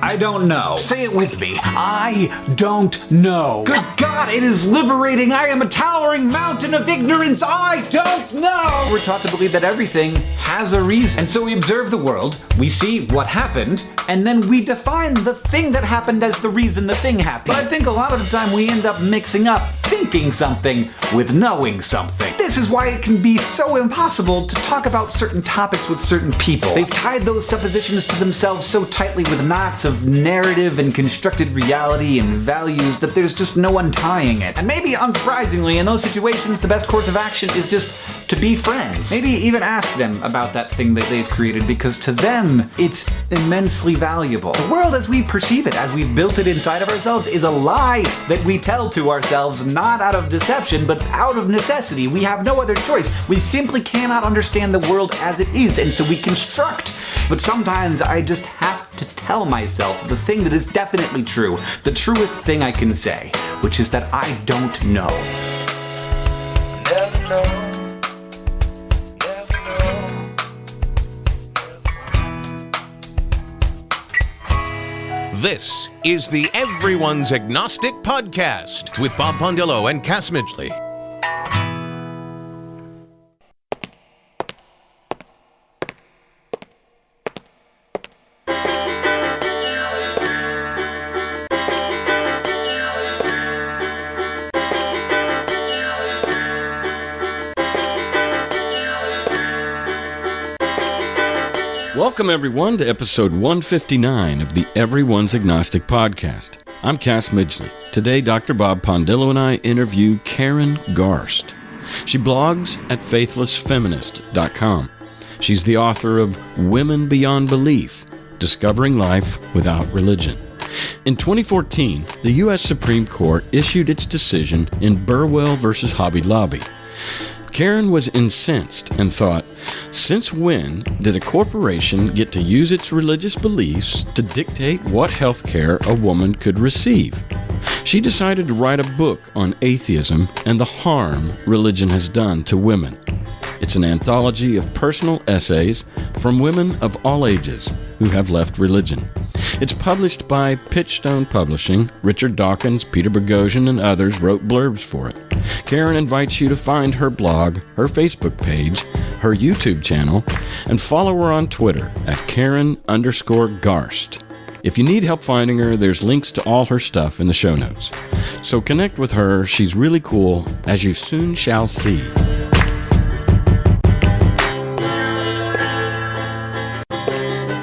I don't know. Say it with me. I don't know. Good God, it is liberating. I am a towering mountain of ignorance. I don't know. We're taught to believe that everything has a reason. And so we observe the world, we see what happened, and then we define the thing that happened as the reason the thing happened. But I think a lot of the time we end up mixing up thinking something with knowing something. This is why it can be so impossible to talk about certain topics with certain people. They've tied those suppositions to themselves so tightly with knots of narrative and constructed reality and values that there's just no untying it. And maybe unsurprisingly, in those situations, the best course of action is just to be friends. Maybe even ask them about that thing that they've created, because to them, it's immensely valuable. The world as we perceive it, as we've built it inside of ourselves, is a lie that we tell to ourselves, not out of deception, but out of necessity. We have no other choice. We simply cannot understand the world as it is, and so we construct. But sometimes I just have to tell myself the thing that is definitely true, the truest thing I can say, which is that I don't know. Never know. This is the Everyone's Agnostic Podcast with Bob Pondillo and Cass Midgley. Welcome, everyone, to episode 159 of the Everyone's Agnostic Podcast. I'm Cass Midgley. Today, Dr. Bob Pondillo and I interview Karen Garst. She blogs at faithlessfeminist.com. She's the author of Women Beyond Belief, Discovering Life Without Religion. In 2014, the U.S. Supreme Court issued its decision in Burwell v. Hobby Lobby. Karen was incensed and thought, since when did a corporation get to use its religious beliefs to dictate what health care a woman could receive? She decided to write a book on atheism and the harm religion has done to women. It's an anthology of personal essays from women of all ages who have left religion. It's published by Pitchstone Publishing. Richard Dawkins, Peter Boghossian, and others wrote blurbs for it. Karen invites you to find her blog, her Facebook page, her YouTube channel, and follow her on Twitter at Karen_Garst. If you need help finding her, there's links to all her stuff in the show notes. So connect with her. She's really cool, as you soon shall see.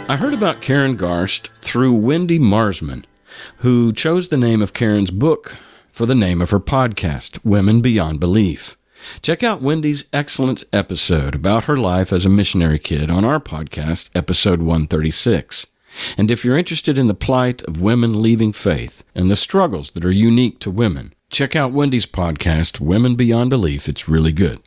I heard about Karen Garst through Wendy Marsman, who chose the name of Karen's book for the name of her podcast, Women Beyond Belief. Check out Wendy's excellent episode about her life as a missionary kid on our podcast, episode 136. And if you're interested in the plight of women leaving faith and the struggles that are unique to women, check out Wendy's podcast, Women Beyond Belief. It's really good.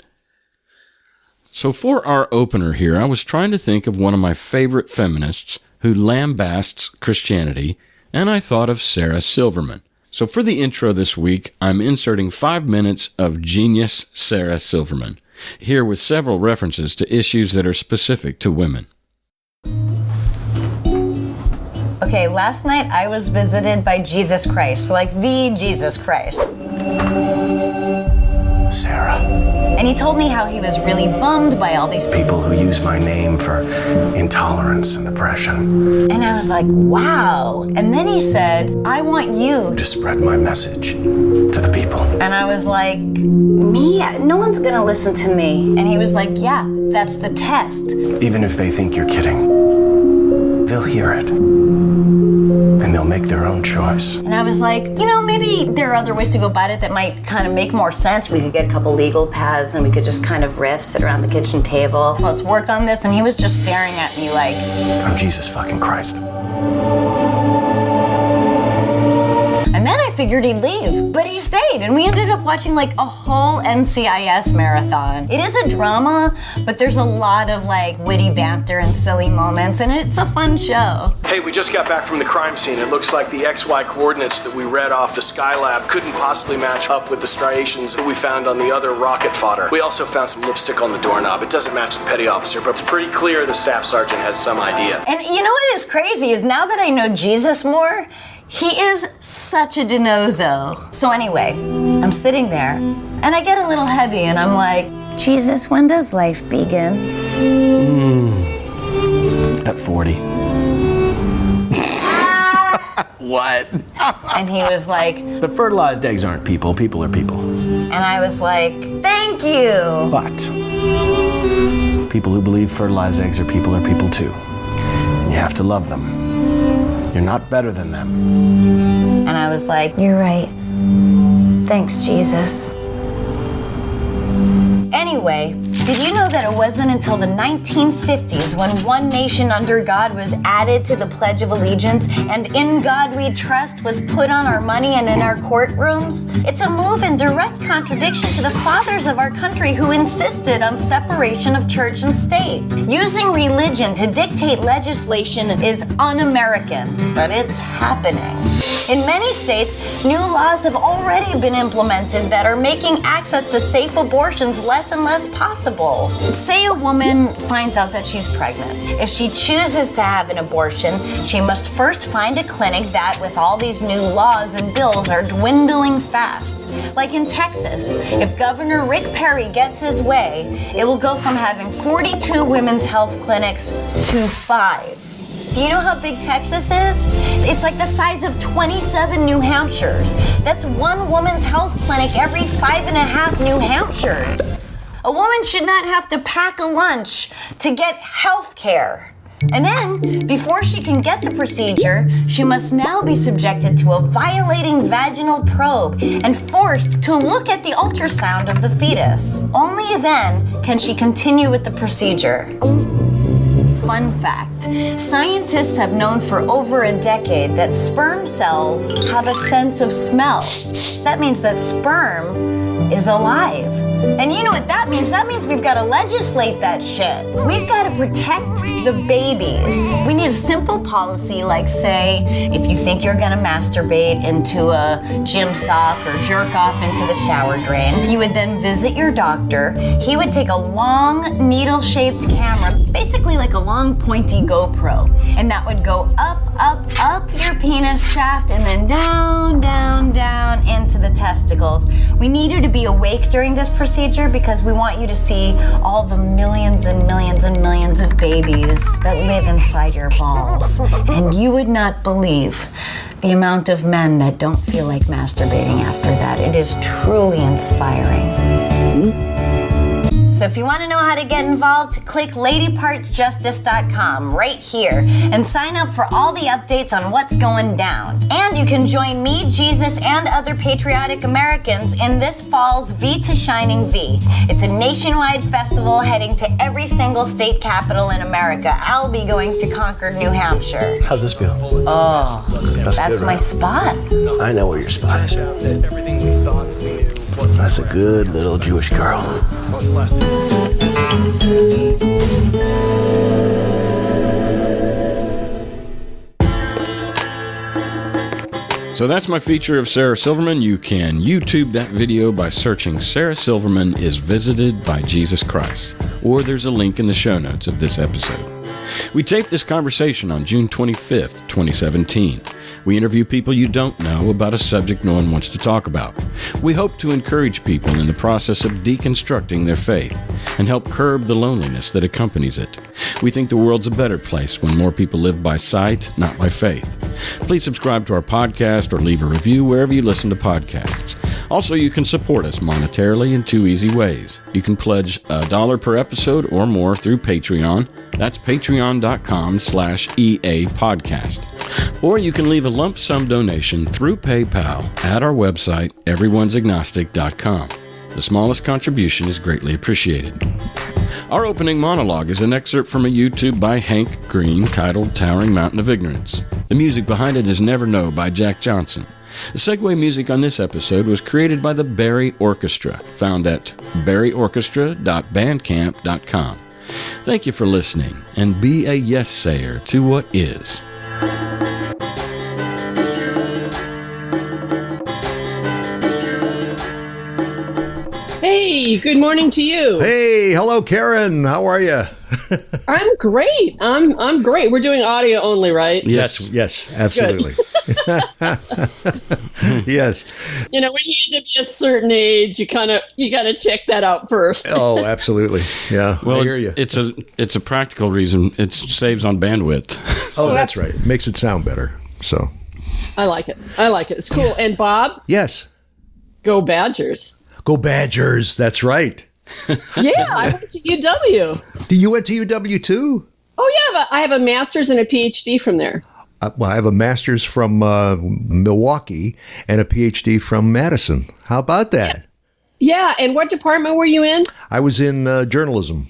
So for our opener here, I was trying to think of one of my favorite feminists who lambasts Christianity, and I thought of Sarah Silverman. So for the intro this week, I'm inserting 5 minutes of genius Sarah Silverman, here with several references to issues that are specific to women. Okay, last night I was visited by Jesus Christ, like the Jesus Christ. Sarah. And he told me how he was really bummed by all these People who use my name for intolerance and oppression. And I was like, wow. And then he said, I want you To spread my message to the people. And I was like, me? No one's gonna listen to me. And he was like, yeah, that's the test. Even if they think you're kidding, they'll hear it. And they'll make their own choice. And I was like, maybe there are other ways to go about it that might kind of make more sense. We could get a couple legal paths and we could just kind of riff, sit around the kitchen table. Let's work on this. And he was just staring at me like, I'm Jesus fucking Christ. And then I figured he'd leave, but he stayed, and we ended up watching like a whole NCIS marathon. It is a drama, but there's a lot of like witty banter and silly moments, and it's a fun show. Hey, we just got back from the crime scene. It looks like the XY coordinates that we read off the Skylab couldn't possibly match up with the striations that we found on the other rocket fodder. We also found some lipstick on the doorknob. It doesn't match the petty officer, but it's pretty clear the staff sergeant has some idea. And you know what is crazy is now that I know Jesus more, he is such a dinozo. So anyway, I'm sitting there and I get a little heavy and I'm like, Jesus, when does life begin? At 40. What? And he was like, But fertilized eggs aren't people. People are people. and I was like, thank you. But people who believe fertilized eggs are people too. And you have to love them. You're not better than them. And I was like, you're right. Thanks, Jesus. Anyway, did you know that it wasn't until the 1950s when One Nation Under God was added to the Pledge of Allegiance and In God We Trust was put on our money and in our courtrooms? It's a move in direct contradiction to the fathers of our country who insisted on separation of church and state. Using religion to dictate legislation is un-American, but it's happening. In many states, new laws have already been implemented that are making access to safe abortions less and less possible. Say a woman finds out that she's pregnant. If she chooses to have an abortion, she must first find a clinic that, with all these new laws and bills, are dwindling fast. Like in Texas, if Governor Rick Perry gets his way, it will go from having 42 women's health clinics to 5. Do you know how big Texas is? It's like the size of 27 New Hampshires. That's one woman's health clinic every 5.5 New Hampshires. A woman should not have to pack a lunch to get health care. And then, before she can get the procedure, she must now be subjected to a violating vaginal probe and forced to look at the ultrasound of the fetus. Only then can she continue with the procedure. Fun fact, scientists have known for over a decade that sperm cells have a sense of smell. That means that sperm is alive. And you know what that means? That means we've got to legislate that shit. We've got to protect the babies. We need a simple policy like, say, if you think you're going to masturbate into a gym sock or jerk off into the shower drain, you would then visit your doctor. He would take a long needle-shaped camera, basically like a long pointy GoPro, and that would go up, up, up your penis shaft and then down, down, down into the testicles. We need you to be awake during this procedure because we want you to see all the millions and millions and millions of babies that live inside your balls. And you would not believe the amount of men that don't feel like masturbating after that. It is truly inspiring. So if you want to know how to get involved, click ladypartsjustice.com right here and sign up for all the updates on what's going down. And you can join me, Jesus, and other patriotic Americans in this fall's V to Shining V. It's a nationwide festival heading to every single state capital in America. I'll be going to Concord, New Hampshire. How's this feel? Oh, that's good, my right? spot. I know where your spot is. That's a good little Jewish girl. So that's my feature of Sarah Silverman. You can YouTube that video by searching Sarah Silverman is Visited by Jesus Christ, or there's a link in the show notes of this episode. We taped this conversation on June 25th, 2017. We interview people you don't know about a subject no one wants to talk about. We hope to encourage people in the process of deconstructing their faith and help curb the loneliness that accompanies it. We think the world's a better place when more people live by sight, not by faith. Please subscribe to our podcast or leave a review wherever you listen to podcasts. Also, you can support us monetarily in 2 easy ways. You can pledge $1 per episode or more through Patreon. That's patreon.com/EA podcast. Or you can leave a lump sum donation through PayPal at our website, everyonesagnostic.com. The smallest contribution is greatly appreciated. Our opening monologue is an excerpt from a YouTube by Hank Green titled Towering Mountain of Ignorance. The music behind it is Never Know by Jack Johnson. The segue music on this episode was created by the Barry Orchestra, found at barryorchestra.bandcamp.com. Thank you for listening, and be a yes-sayer to what is. Hey, good morning to you. Hey, hello, Karen. How are you? I'm great. I'm great. We're doing audio only, right? Yes, absolutely. Yes. You know, when you get to be a certain age, you got to check that out first. Oh, absolutely. Yeah. Well, I hear you. It's a practical reason. It saves on bandwidth. Oh, that's right. It makes it sound better. So. I like it. It's cool. And Bob? Yes. Go Badgers. Go Badgers. That's right. Yeah, I went to UW. You went to UW too? Oh, yeah. I have a master's and a PhD from there. Well, I have a master's from Milwaukee and a PhD from Madison. How about that? Yeah. And what department were you in? I was in journalism.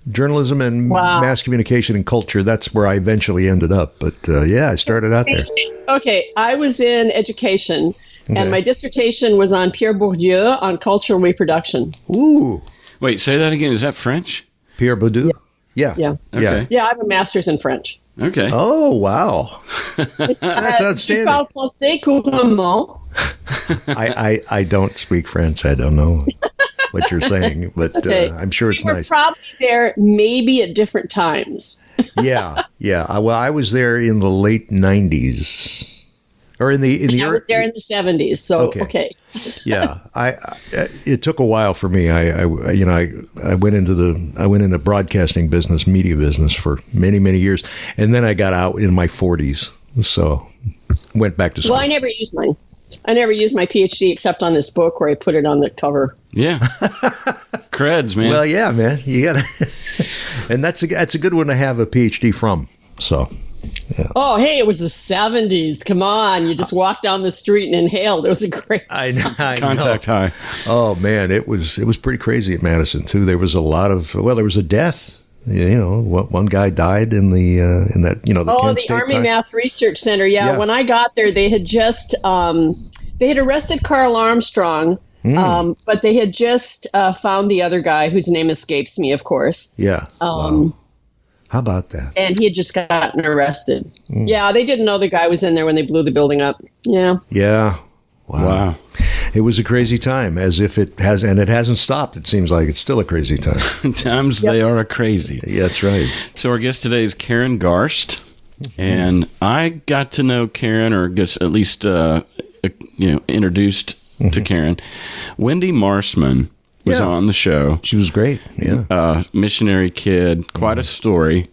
Journalism and mass communication and culture. That's where I eventually ended up. But I started out there. Okay. I was in education. Okay. And my dissertation was on Pierre Bourdieu on cultural reproduction. Ooh. Wait, say that again. Is that French? Pierre Bourdieu? Yeah. Okay. Yeah, I have a master's in French. Okay. Oh, wow. That's outstanding. Tu parles français couramment? I don't speak French. I don't know what you're saying, but okay. I'm sure it's nice. You were probably there maybe at different times. Yeah. Well, I was there in the late 90s. Or in the I was there in the 70s. So okay. Yeah, it took a while for me. I went into broadcasting business, media business for many years, and then I got out in my 40s. So went back to school. Well, I never used mine. I never used my PhD except on this book where I put it on the cover. Yeah. Creds, man. Well, yeah, man. You got and that's a good one to have a PhD from. So. Yeah. Oh, hey, it was the 70s. Come on. You just walked down the street and inhaled. It was a great I know. Contact high. Oh, man. It was pretty crazy at Madison, too. There was a lot of, there was a death. You know, one guy died in the Kent State Army Math Research Center. Yeah. When I got there, they had just, they had arrested Carl Armstrong, but they had just found the other guy whose name escapes me, of course. Yeah. Wow. How about that? And he had just gotten arrested. Yeah, they didn't know the guy was in there when they blew the building up. Yeah. Yeah. Wow. It was a crazy time, as if it has, and it hasn't stopped. It seems like it's still a crazy time. Times they are crazy. Yeah, that's right. So our guest today is Karen Garst, and I got to know Karen, or guess at least introduced to Karen. Wendy Marsman was on the show. She was great. Yeah. Missionary kid, quite a story.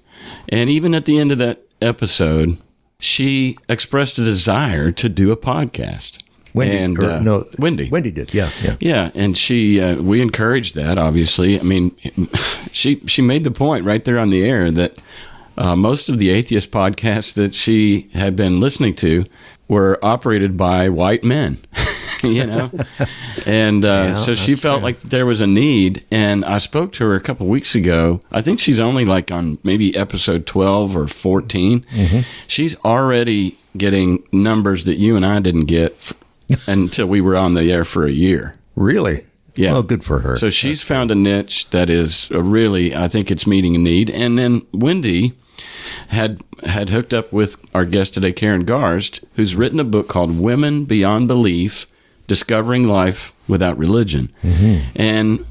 And even at the end of that episode, she expressed a desire to do a podcast. Wendy. Wendy did. Yeah. Yeah. And we encouraged that, obviously. I mean, she made the point right there on the air that most of the atheist podcasts that she had been listening to were operated by white men. And so she felt like there was a need, and I spoke to her a couple of weeks ago. I think she's only like on maybe episode 12 or 14. She's already getting numbers that you and I didn't get until we were on the air for a year. Really? Yeah. Oh, good for her. So she's found a niche that is really, I think it's meeting a need. And then Wendy had hooked up with our guest today, Karen Garst, who's written a book called Women Beyond Belief, Discovering Life Without Religion. And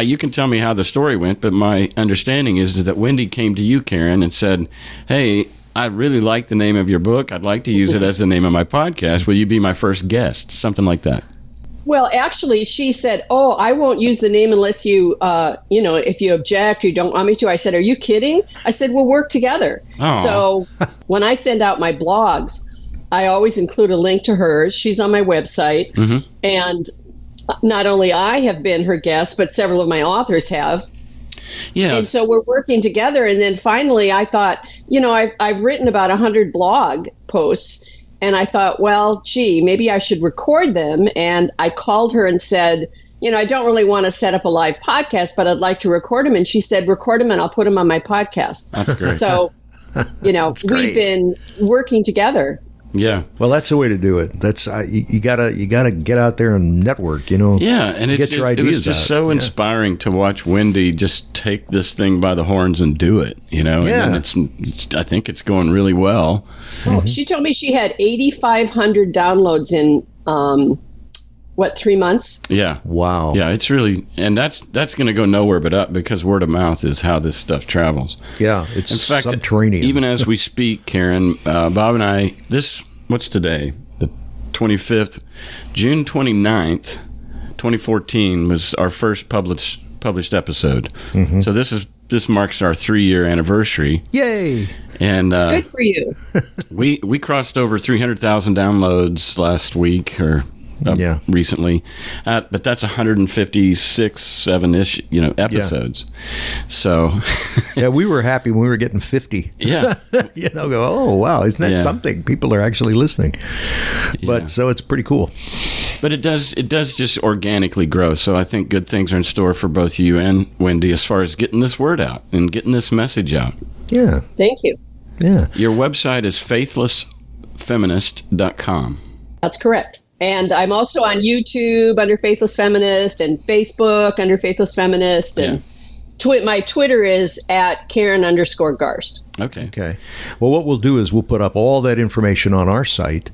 you can tell me how the story went, but my understanding is that Wendy came to you, Karen, and said, hey, I really like the name of your book. I'd like to use it as the name of my podcast. Will you be my first guest? Something like that. Well, actually, she said, oh, I won't use the name unless you, if you object or you don't want me to. I said, are you kidding? I said, we'll work together. Aww. So when I send out my blogs, I always include a link to her. She's on my website. And not only I have been her guest, but several of my authors have. Yeah. And so we're working together. And then finally, I thought, I've written about 100 blog posts. And I thought, well, gee, maybe I should record them. And I called her and said, I don't really want to set up a live podcast, but I'd like to record them. And she said, record them and I'll put them on my podcast. That's great. So, we've been working together. Yeah. Well, that's the way to do it. That's you gotta get out there and network. Yeah, and get your ideas it was just so inspiring to watch Wendy just take this thing by the horns and do it. Yeah. And it's I think it's going really well. Oh, she told me she had 8,500 downloads in 3 months? Yeah. Wow. Yeah, it's really, and that's going to go nowhere but up, because word of mouth is how this stuff travels. Yeah, it's in fact, subterranean. Even as we speak, Karen, Bob and I, what's today? The 25th, June 29th, 2014 was our first published episode. Mm-hmm. So this marks our 3-year anniversary. Yay! And good for you. we crossed over 300,000 downloads last week, or recently, but that's 156, 7-ish, episodes. Yeah. So, yeah, we were happy when we were getting 50. Yeah, go, oh wow, isn't that something? People are actually listening. But so it's pretty cool. But it does just organically grow. So I think good things are in store for both you and Wendy as far as getting this word out and getting this message out. Yeah. Thank you. Yeah. Your website is faithlessfeminist.com. That's correct. And I'm also on YouTube under Faithless Feminist, and Facebook under Faithless Feminist, and my Twitter is at Karen_Garst. Okay. Well, what we'll do is we'll put up all that information on our site,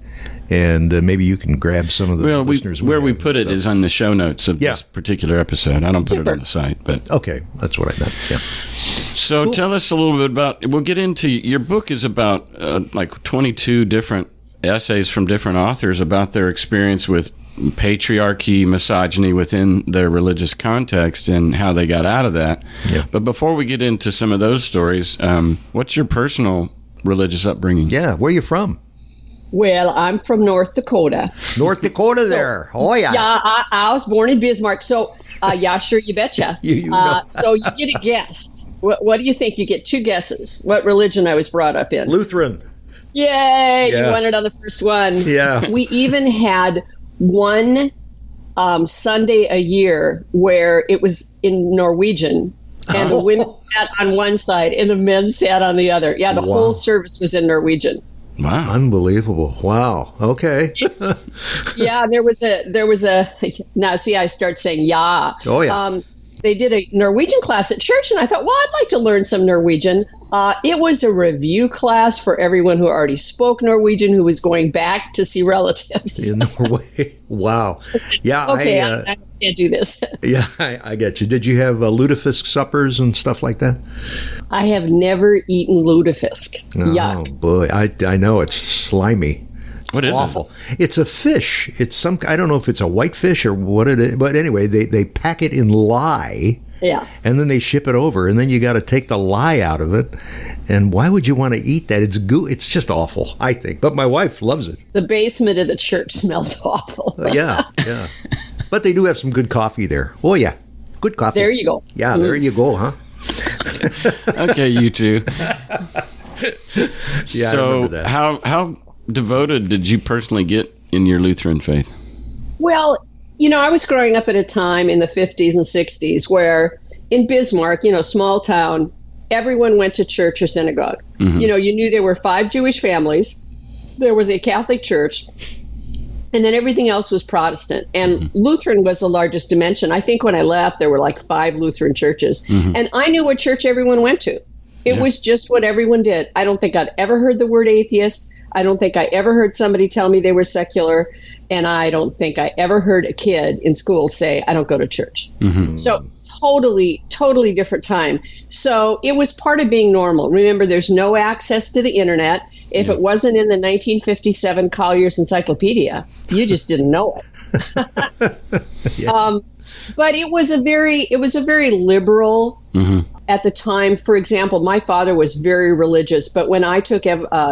and maybe you can grab some of the listeners. Where we put it is on the show notes of this particular episode. I don't put it on the site, but okay, that's what I meant. Yeah. So tell us a little bit about. We'll get into your book. Is about like 22 different essays from different authors about their experience with patriarchy, misogyny within their religious context, and how they got out of that. Yeah. But before we get into some of those stories, what's your personal religious upbringing? Yeah, where are you from? Well, I'm from North Dakota. North Dakota there. Oh, yeah. Yeah, I was born in Bismarck. So, sure, you betcha. So you get a guess. What do you think? You get 2 guesses. What religion I was brought up in? Lutheran. Yay! You won it on the first one. Yeah. We even had one Sunday a year where it was in Norwegian, and the women sat on one side and the men sat on the other. Yeah, the whole service was in Norwegian. Wow. Unbelievable. Wow. Okay. Yeah, there was a now see, I start saying Oh yeah. They did a Norwegian class at church, and I thought, well, I'd like to learn some Norwegian. It was a review class for everyone who already spoke Norwegian, who was going back to see relatives. In Norway. Wow. Yeah. Okay, I can't do this. Yeah, I get you. Did you have lutefisk suppers and stuff like that? I have never eaten lutefisk. Yuck. Oh, boy. I know. It's slimy. What is awful. It's a fish. It's I don't know if it's a white fish or what it is. But anyway, they pack it in lye. Yeah. And then they ship it over, and then you got to take the lye out of it. And why would you want to eat that? It's just awful, I think. But my wife loves it. The basement of the church smelled awful. Yeah. But they do have some good coffee there. Oh, yeah. Good coffee. There you go. Yeah, there you go, huh? Okay, you two. Yeah, I remember that. How devoted did you personally get in your Lutheran faith? Well, I was growing up at a time in the 50s and 60s where in Bismarck, small town, everyone went to church or synagogue. Mm-hmm. You knew there were 5 Jewish families. There was a Catholic church. And then everything else was Protestant. And Lutheran was the largest dimension. I think when I left, there were like 5 Lutheran churches. Mm-hmm. And I knew what church everyone went to. It was just what everyone did. I don't think I'd ever heard the word atheist. I don't think I ever heard somebody tell me they were secular. And I don't think I ever heard a kid in school say, I don't go to church. Mm-hmm. So totally different time. So it was part of being normal. Remember, there's no access to the internet. If it wasn't in the 1957 Collier's Encyclopedia, you just didn't know it. But it was a very liberal at the time. For example, my father was very religious, but when I took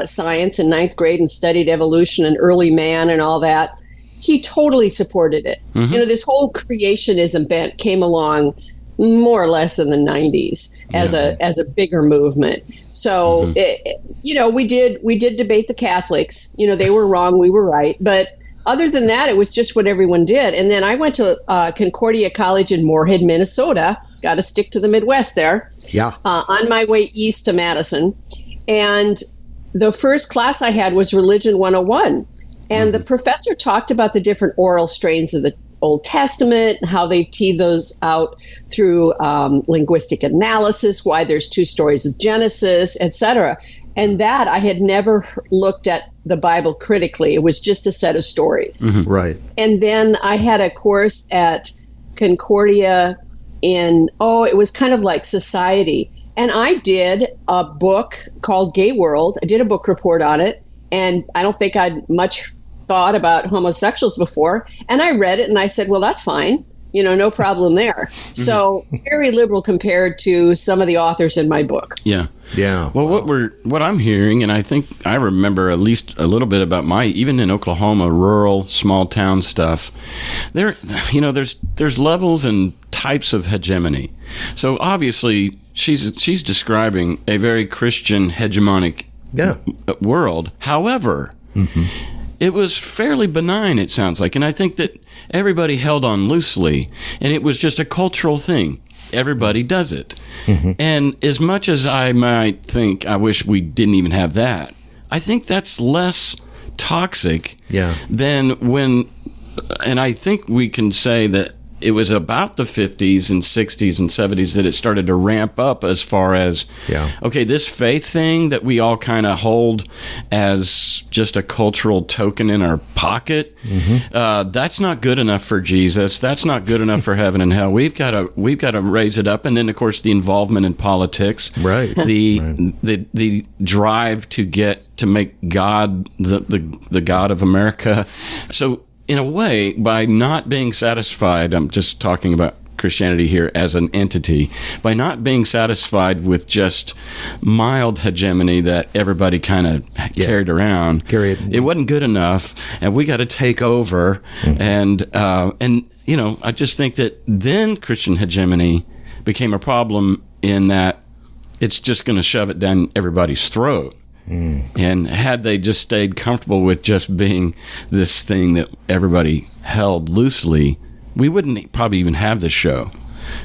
science in 9th grade and studied evolution and early man and all that, he totally supported it. Mm-hmm. This whole creationism bent came along more or less in the 90s as a bigger movement. So, we did debate the Catholics. They were wrong, we were right. But other than that, it was just what everyone did. And then I went to Concordia College in Moorhead, Minnesota. Got to stick to the Midwest there. Yeah. On my way east to Madison. And the first class I had was Religion 101. And the professor talked about the different oral strains of the Old Testament, how they teed those out through linguistic analysis, why there's 2 stories of Genesis, etc. And that I had never looked at the Bible critically. It was just a set of stories. Right. And then I had a course at Concordia in, it was kind of like society. And I did a book called Gay World. I did a book report on it. And I don't think I'd much thought about homosexuals before. And I read it and I said, well, that's fine. No problem there. So very liberal compared to some of the authors in my book. Yeah. Yeah. Well, what I'm hearing, and I think I remember at least a little bit about even in Oklahoma, rural, small town stuff, there's levels and types of hegemony. So obviously she's describing a very Christian hegemonic world. However, it was fairly benign, it sounds like. And I think that everybody held on loosely, and it was just a cultural thing. Everybody does it. And as much as I might think, I wish we didn't even have that, I think that's less toxic than when, and I think we can say that it was about the 50s and 60s and 70s that it started to ramp up as far as, okay, this faith thing that we all kind of hold as just a cultural token in our pocket, that's not good enough for Jesus. That's not good enough for heaven and hell. We've got to raise it up. And then, of course, the involvement in politics, the drive to make God the God of America. So, in a way, by not being satisfied, I'm just talking about Christianity here as an entity, by not being satisfied with just mild hegemony that everybody kind of carried around, it wasn't good enough, and we got to take over. And I just think that then Christian hegemony became a problem in that it's just going to shove it down everybody's throat. And had they just stayed comfortable with just being this thing that everybody held loosely, we wouldn't probably even have this show.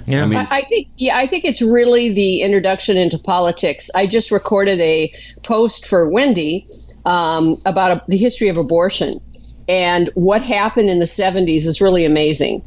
Yeah, I think it's really the introduction into politics. I just recorded a post for Wendy about the history of abortion, and what happened in the 70s is really amazing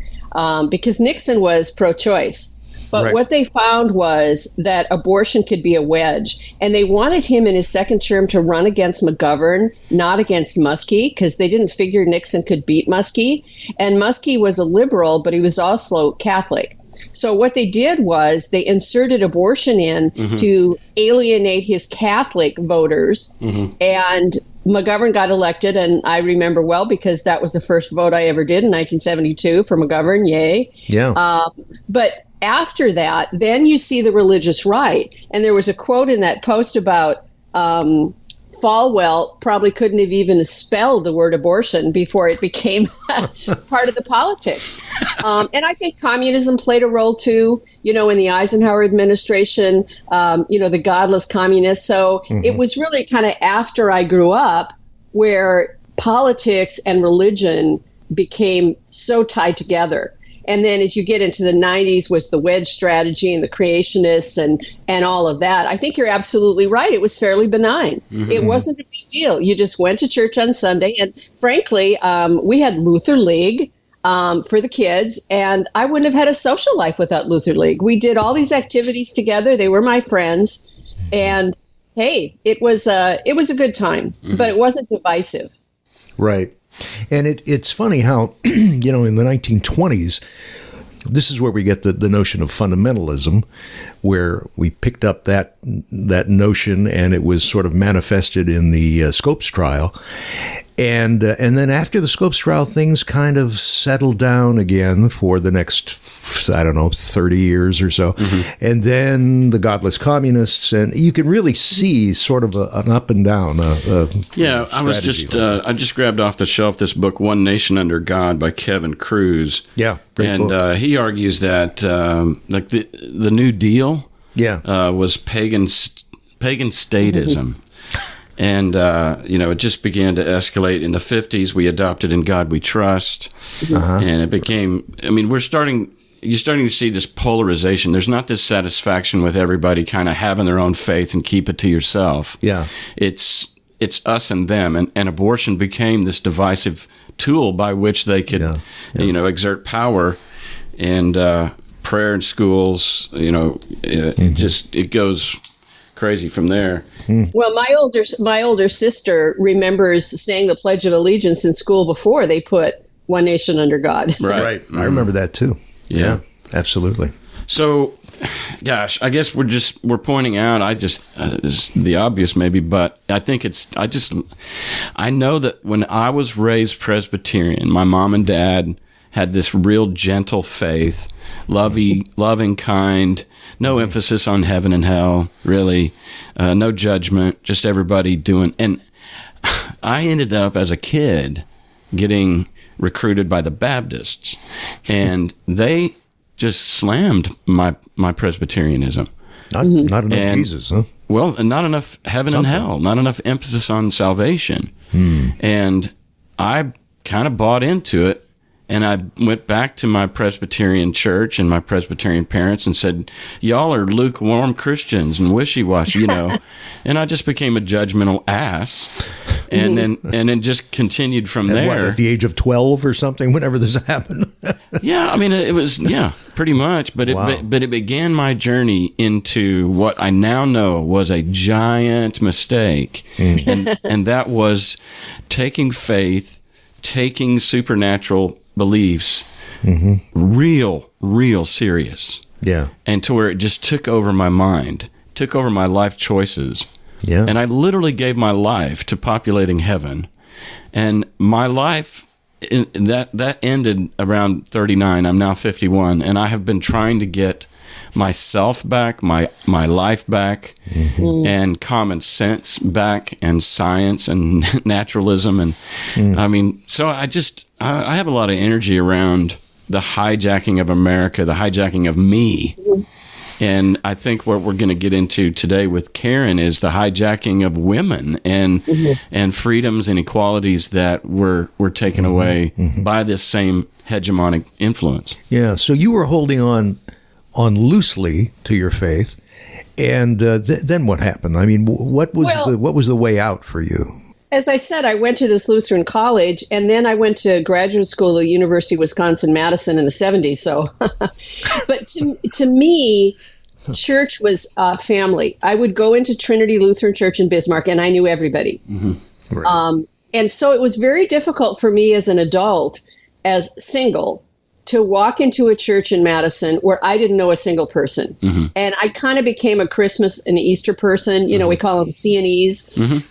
because Nixon was pro-choice. But what they found was that abortion could be a wedge. And they wanted him in his second term to run against McGovern, not against Muskie, because they didn't figure Nixon could beat Muskie. And Muskie was a liberal, but he was also Catholic. So what they did was they inserted abortion in to alienate his Catholic voters. And McGovern got elected. And I remember well because that was the first vote I ever did in 1972 for McGovern. Yay. Yeah. But after that, then you see the religious right. And there was a quote in that post about Falwell probably couldn't have even spelled the word abortion before it became part of the politics. And I think communism played a role too, in the Eisenhower administration, the godless communists. So it was really kind of after I grew up where politics and religion became so tied together. And then as you get into the 90s was the wedge strategy and the creationists and all of that. I think you're absolutely right. It was fairly benign. It wasn't a big deal. You just went to church on Sunday. And frankly, we had Luther League for the kids. And I wouldn't have had a social life without Luther League. We did all these activities together. They were my friends. And hey, it was a good time, but it wasn't divisive. Right. And it's funny how, in the 1920s, this is where we get the notion of fundamentalism, where we picked up that notion and it was sort of manifested in the Scopes trial. And then after the Scopes trial, things kind of settled down again for the next, 30 years or so. And then the godless communists, and you can really see sort of an up and down. I just grabbed off the shelf this book, One Nation Under God by Kevin Cruz. Yeah, and he argues that the New Deal was pagan statism. And, it just began to escalate. In the 50s, we adopted In God We Trust. And it became, you're starting to see this polarization. There's not this satisfaction with everybody kind of having their own faith and keep it to yourself. Yeah. It's us and them. And abortion became this divisive tool by which they could, exert power. And prayer in schools, it goes crazy from there. Well, my older sister remembers saying the Pledge of Allegiance in school before they put one nation under God. Right. I remember that too. Yeah, absolutely. So, gosh, I guess we're pointing out, it's the obvious maybe, but I think I know that when I was raised Presbyterian, my mom and dad had this real gentle faith, loving, kind, no emphasis on heaven and hell, really, no judgment, just everybody doing. And I ended up as a kid getting recruited by the Baptists, and they just slammed my Presbyterianism. Not enough Jesus, huh? Well, not enough heaven and hell, not enough emphasis on salvation. And I kind of bought into it. And I went back to my Presbyterian church and my Presbyterian parents and said, y'all are lukewarm Christians and wishy-washy, And I just became a judgmental ass. And then just continued from there. What, at the age of 12 or something, whenever this happened? Yeah, it was, pretty much. But it began my journey into what I now know was a giant mistake. And that was taking faith, taking supernatural beliefs real serious. Yeah. And to where it just took over my mind, took over my life choices. Yeah. And I literally gave my life to populating heaven. And my life, that ended around 39. I'm now 51. And I have been trying to get myself back, my life back, and common sense back, and science and naturalism. And so I have a lot of energy around the hijacking of America, the hijacking of me. And I think what we're going to get into today with Karen is the hijacking of women and freedoms and equalities that were taken away by this same hegemonic influence. Yeah. So you were holding on loosely to your faith, and then what happened? What was the way out for you? As I said, I went to this Lutheran college, and then I went to graduate school at the University of Wisconsin-Madison in the 70s. So, but to me, church was family. I would go into Trinity Lutheran Church in Bismarck, and I knew everybody. Right. And so it was very difficult for me as an adult, as single, to walk into a church in Madison where I didn't know a single person. And I kind of became a Christmas and Easter person. We call them C&Es.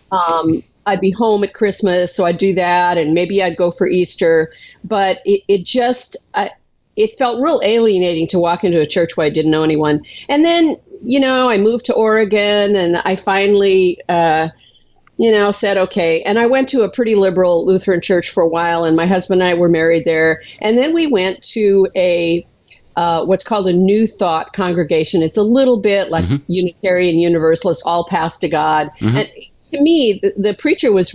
I'd be home at Christmas, so I'd do that, and maybe I'd go for Easter. But it felt real alienating to walk into a church where I didn't know anyone. And then, I moved to Oregon, and I finally said, okay. And I went to a pretty liberal Lutheran church for a while, and my husband and I were married there. And then we went to a what's called a New Thought congregation. It's a little bit like Unitarian Universalists, all pass to God. And to me, the preacher was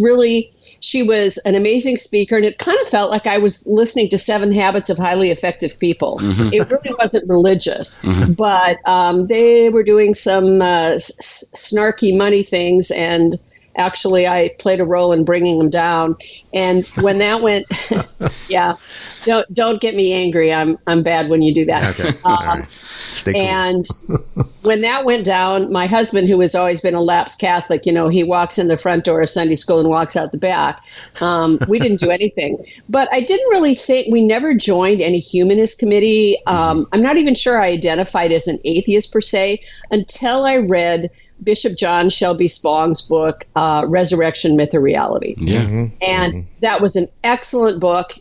she was an amazing speaker, and it kind of felt like I was listening to 7 Habits of Highly Effective People. It really wasn't religious, but they were doing some snarky money things, and actually, I played a role in bringing them down. And when that went, don't get me angry. I'm bad when you do that. Okay. All right. Stay cool. And when that went down, my husband, who has always been a lapsed Catholic, he walks in the front door of Sunday school and walks out the back. We didn't do anything. But I didn't really think, we never joined any humanist committee. I'm not even sure I identified as an atheist per se until I read Bishop John Shelby Spong's book, Resurrection, Myth, or Reality. Yeah. And that was an excellent book.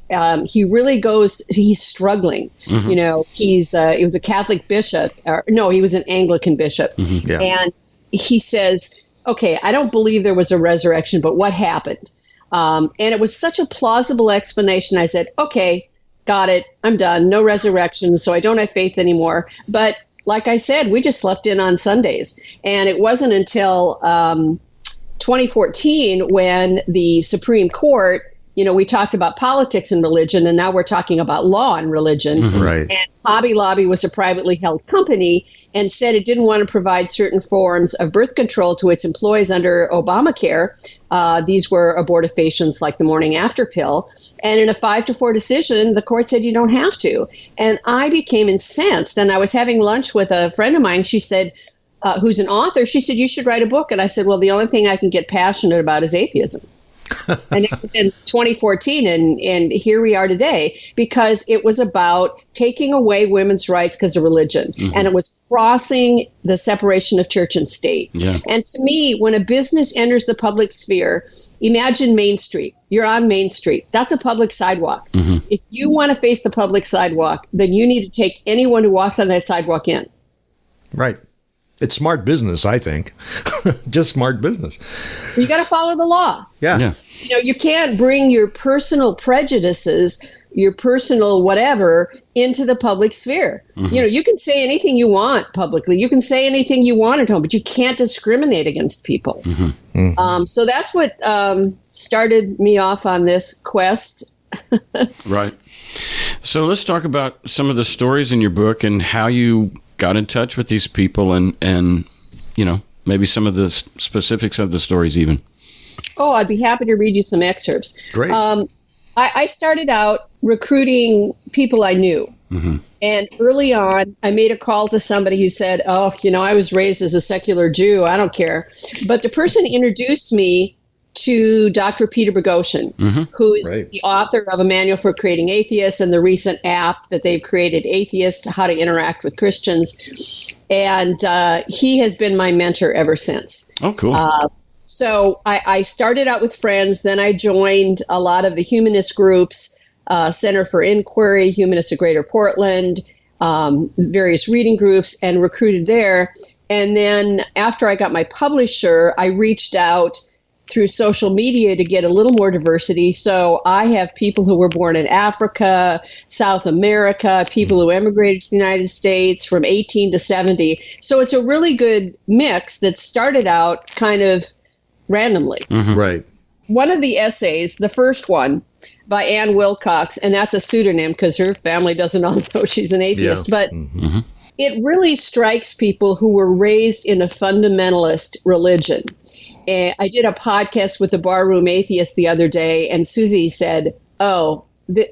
He really he's struggling. He was a Catholic bishop. He was an Anglican bishop. Yeah. And he says, okay, I don't believe there was a resurrection, but what happened? And it was such a plausible explanation. I said, okay, got it. I'm done. No resurrection. So I don't have faith anymore. But like I said, we just slept in on Sundays. And it wasn't until 2014, when the Supreme Court, we talked about politics and religion, and now we're talking about law and religion. Right. And Hobby Lobby was a privately held company and said it didn't want to provide certain forms of birth control to its employees under Obamacare. These were abortifacients like the morning after pill. And in a 5-4 decision, the court said you don't have to. And I became incensed. And I was having lunch with a friend of mine. She said, who's an author, she said, you should write a book. And I said, well, the only thing I can get passionate about is atheism. And it was in 2014, and here we are today, because it was about taking away women's rights because of religion, and it was crossing the separation of church and state. Yeah. And to me, when a business enters the public sphere, imagine Main Street. You're on Main Street. That's a public sidewalk. If you want to face the public sidewalk, then you need to take anyone who walks on that sidewalk in. Right. It's smart business, I think. Just smart business. You got to follow the law. Yeah. You can't bring your personal prejudices, your personal whatever, into the public sphere. You can say anything you want publicly. You can say anything you want at home, but you can't discriminate against people. So that's what started me off on this quest. Right. So let's talk about some of the stories in your book and how you got in touch with these people and maybe some of the specifics of the stories even. Oh, I'd be happy to read you some excerpts. Great. I started out recruiting people I knew. And early on, I made a call to somebody who said, I was raised as a secular Jew. I don't care. But the person introduced me to Dr. Peter Boghossian, who is the author of A Manual for Creating Atheists and the recent app that they've created, Atheist, How to Interact with Christians. And he has been my mentor ever since. Oh, cool. So I started out with friends. Then I joined a lot of the humanist groups, Center for Inquiry, Humanists of Greater Portland, various reading groups, and recruited there. And then after I got my publisher, I reached out through social media to get a little more diversity. So I have people who were born in Africa, South America, people who emigrated to the United States from 18 to 70. So it's a really good mix that started out kind of randomly. Right. One of the essays, the first one, by Ann Wilcox, and that's a pseudonym because her family doesn't all know she's an atheist, but it really strikes people who were raised in a fundamentalist religion. And I did a podcast with the Barroom Atheist the other day, and Susie said, I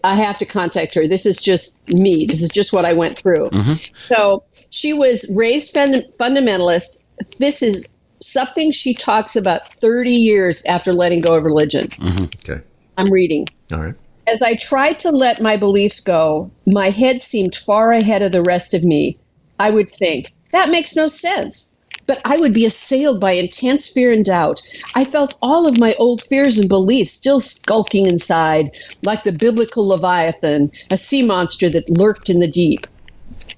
have to contact her. This is just me. This is just what I went through. So she was raised fundamentalist. This is something she talks about 30 years after letting go of religion. Okay. I'm reading. All right. As I tried to let my beliefs go, my head seemed far ahead of the rest of me. I would think, that makes no sense. But I would be assailed by intense fear and doubt. I felt all of my old fears and beliefs still skulking inside, like the biblical Leviathan, a sea monster that lurked in the deep.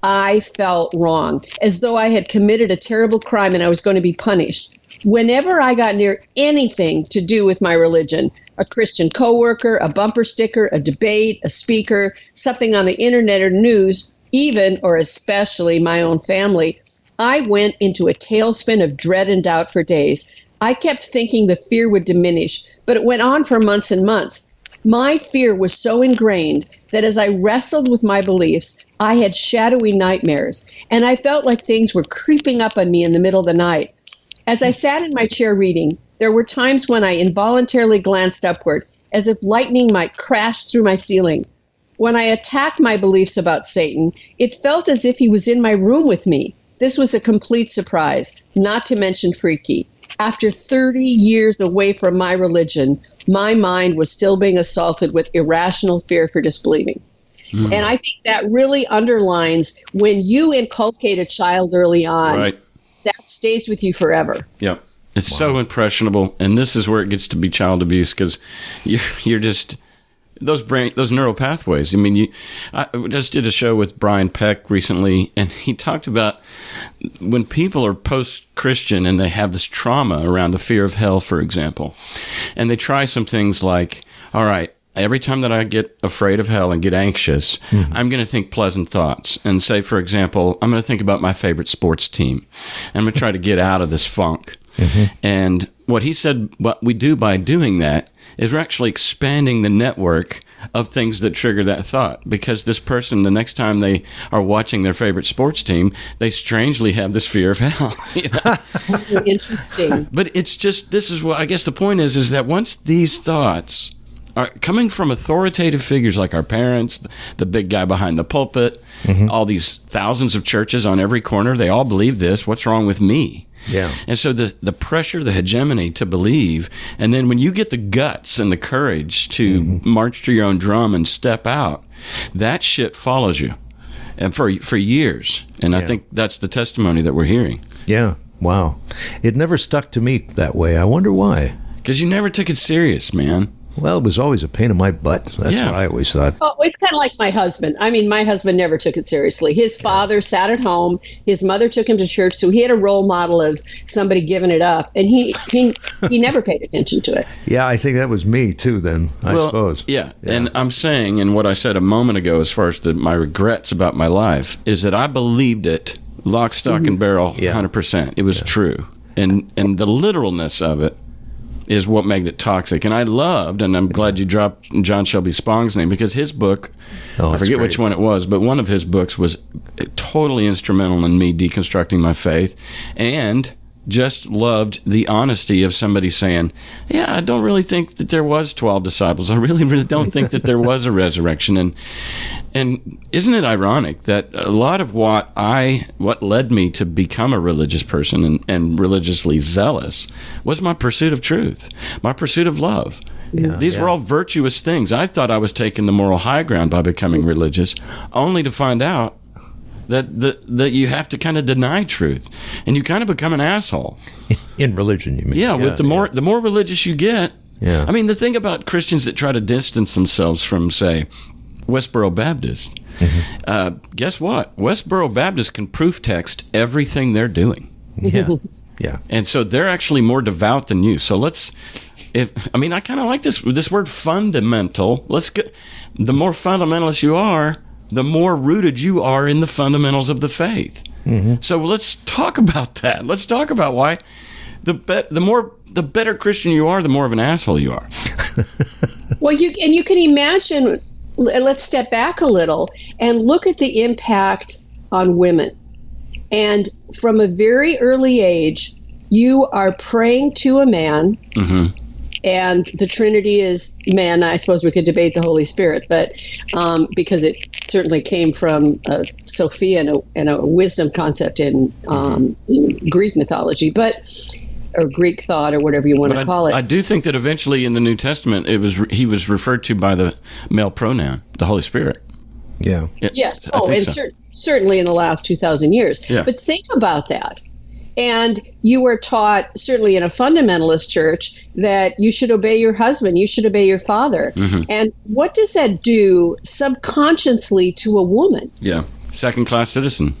I felt wrong, as though I had committed a terrible crime and I was going to be punished. Whenever I got near anything to do with my religion, a Christian coworker, a bumper sticker, a debate, a speaker, something on the internet or news, even or especially my own family, I went into a tailspin of dread and doubt for days. I kept thinking the fear would diminish, but it went on for months and months. My fear was so ingrained that as I wrestled with my beliefs, I had shadowy nightmares, and I felt like things were creeping up on me in the middle of the night. As I sat in my chair reading, there were times when I involuntarily glanced upward, as if lightning might crash through my ceiling. When I attacked my beliefs about Satan, it felt as if he was in my room with me. This was a complete surprise, not to mention freaky. After 30 years away from my religion, my mind was still being assaulted with irrational fear for disbelieving. And I think that really underlines when you inculcate a child early on, that stays with you forever. Yep. It's so impressionable. And this is where it gets to be child abuse because you're just... Those neural pathways. I mean, I just did a show with Brian Peck recently, and he talked about when people are post-Christian and they have this trauma around the fear of hell, for example, and they try some things like, all right, every time that I get afraid of hell and get anxious, I'm going to think pleasant thoughts and say, for example, I'm going to think about my favorite sports team. I'm going to try to get out of this funk. And what he said, what we do by doing that is we're actually expanding the network of things that trigger that thought, because this person, the next time they are watching their favorite sports team, they strangely have this fear of hell. You know? Interesting. But it's just, this is what I guess the point is that once these thoughts are coming from authoritative figures like our parents, the big guy behind the pulpit, all these thousands of churches on every corner, they all believe this. What's wrong with me? Yeah. And so the pressure, the hegemony to believe, and then when you get the guts and the courage to march to your own drum and step out, that shit follows you, and for years. And I think that's the testimony that we're hearing. Yeah. Wow. It never stuck to me that way. I wonder why. Because you never took it serious, man. Well, it was always a pain in my butt. That's what I always thought. Oh, it's kind of like my husband. I mean, my husband never took it seriously. His father sat at home. His mother took him to church, so he had a role model of somebody giving it up, and he never paid attention to it. Yeah, I think that was me too. Then I suppose. Yeah, and I'm saying, and what I said a moment ago, as far as my regrets about my life, is that I believed it, lock, stock, and barrel, 100%. It was true, and the literalness of it is what made it toxic. And I loved, and I'm glad you dropped John Shelby Spong's name, because his book, I forget which one it was, but one of his books was totally instrumental in me deconstructing my faith, and just loved the honesty of somebody saying, yeah, I don't really think that there was 12 disciples. I really don't think that there was a resurrection. And isn't it ironic that a lot of what led me to become a religious person and religiously zealous was my pursuit of truth, my pursuit of love. These were all virtuous things. I thought I was taking the moral high ground by becoming religious, only to find out that you have to kind of deny truth, and you kind of become an asshole. In religion, you mean? Yeah, with the more religious you get. Yeah. I mean, the thing about Christians that try to distance themselves from, say, Westboro Baptist, guess what? Westboro Baptist can proof text everything they're doing. Yeah. Yeah. And so they're actually more devout than you. So I kind of like this word fundamental. The more fundamentalist you are, the more rooted you are in the fundamentals of the faith. So let's talk about that. Let's talk about why the better Christian you are, the more of an asshole you are. Well, you can imagine. Let's step back a little and look at the impact on women. And from a very early age, you are praying to a man. And the Trinity is man. I suppose we could debate the Holy Spirit, but because it certainly came from Sophia and a wisdom concept in Greek mythology, or Greek thought, or whatever you want to call it. I do think that eventually in the New Testament, he was referred to by the male pronoun, the Holy Spirit. Yeah. Yes. Certainly in the last 2,000 years. Yeah. But think about that. And you were taught, certainly in a fundamentalist church, that you should obey your husband, you should obey your father. And what does that do subconsciously to a woman? Yeah, second-class citizen.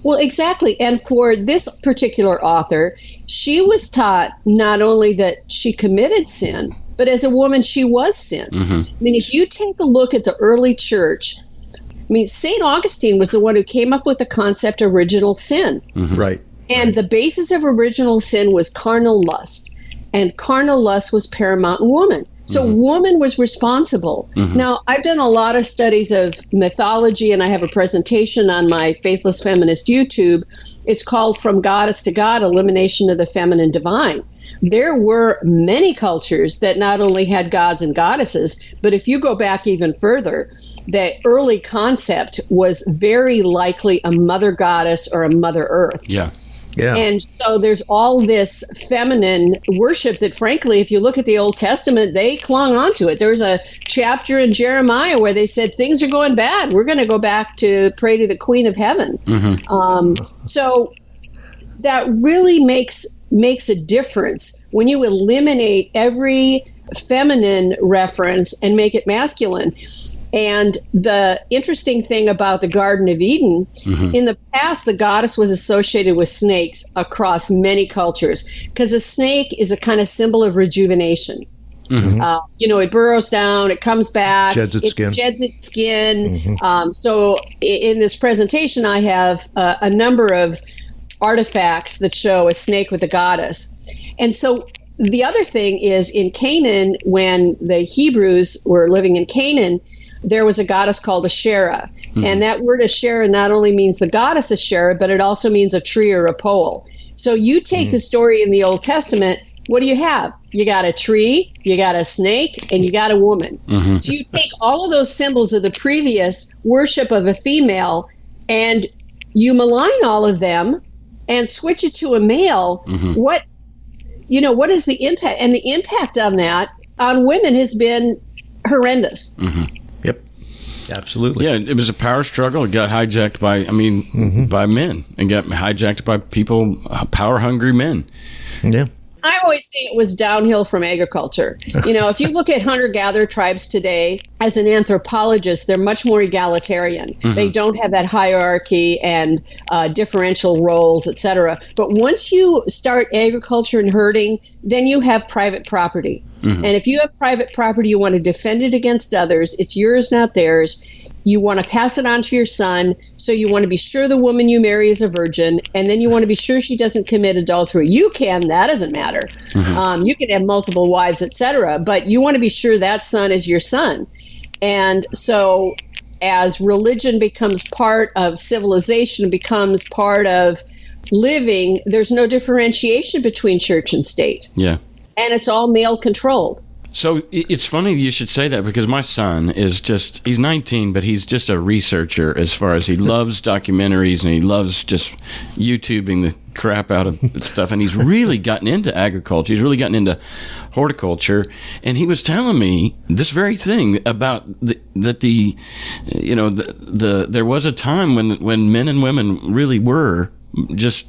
Well, exactly. And for this particular author, she was taught not only that she committed sin, but as a woman, she was sin. I mean, if you take a look at the early church, St. Augustine was the one who came up with the concept of original sin. Right. And the basis of original sin was carnal lust. And carnal lust was paramount in woman. So woman was responsible. Now, I've done a lot of studies of mythology, and I have a presentation on my Faithless Feminist YouTube. It's called From Goddess to God, Elimination of the Feminine Divine. There were many cultures that not only had gods and goddesses, but if you go back even further, the early concept was very likely a mother goddess or a mother earth. Yeah. Yeah. And so there's all this feminine worship that, frankly, if you look at the Old Testament, they clung onto it. There's a chapter in Jeremiah where they said, things are going bad. We're going to go back to pray to the Queen of Heaven. So that really makes a difference when you eliminate every feminine reference and make it masculine. And the interesting thing about the Garden of Eden, in the past, the goddess was associated with snakes across many cultures, because a snake is a kind of symbol of rejuvenation. It burrows down, it comes back, sheds its skin. So in this presentation, I have a number of artifacts that show a snake with a goddess. And so the other thing is in Canaan, when the Hebrews were living in Canaan, there was a goddess called Asherah. Mm-hmm. And that word Asherah not only means the goddess Asherah, but it also means a tree or a pole. So you take the story in the Old Testament, what do you have? You got a tree, you got a snake, and you got a woman. Mm-hmm. So you take all of those symbols of the previous worship of a female and you malign all of them and switch it to a male. Mm-hmm. What is the impact? And the impact on that on women has been horrendous. Mm-hmm. Yep. Absolutely. Yeah, it was a power struggle. It got hijacked by men, and got hijacked by people, power-hungry men. Yeah. I always say it was downhill from agriculture. If you look at hunter-gatherer tribes today, as an anthropologist, they're much more egalitarian. Mm-hmm. They don't have that hierarchy and differential roles, etc. But once you start agriculture and herding, then you have private property. Mm-hmm. And if you have private property, you want to defend it against others. It's yours, not theirs. You want to pass it on to your son, so you want to be sure the woman you marry is a virgin, and then you want to be sure she doesn't commit adultery. You can, that doesn't matter. Mm-hmm. You can have multiple wives, etc., but you want to be sure that son is your son. And so as religion becomes part of civilization, becomes part of living, there's no differentiation between church and state. Yeah. And it's all male controlled. So it's funny you should say that, because my son is he's 19, but he's just a researcher as far as he loves documentaries and he loves just YouTubing the crap out of stuff. And he's really gotten into agriculture. He's really gotten into horticulture. And he was telling me this very thing about there was a time when men and women really were just,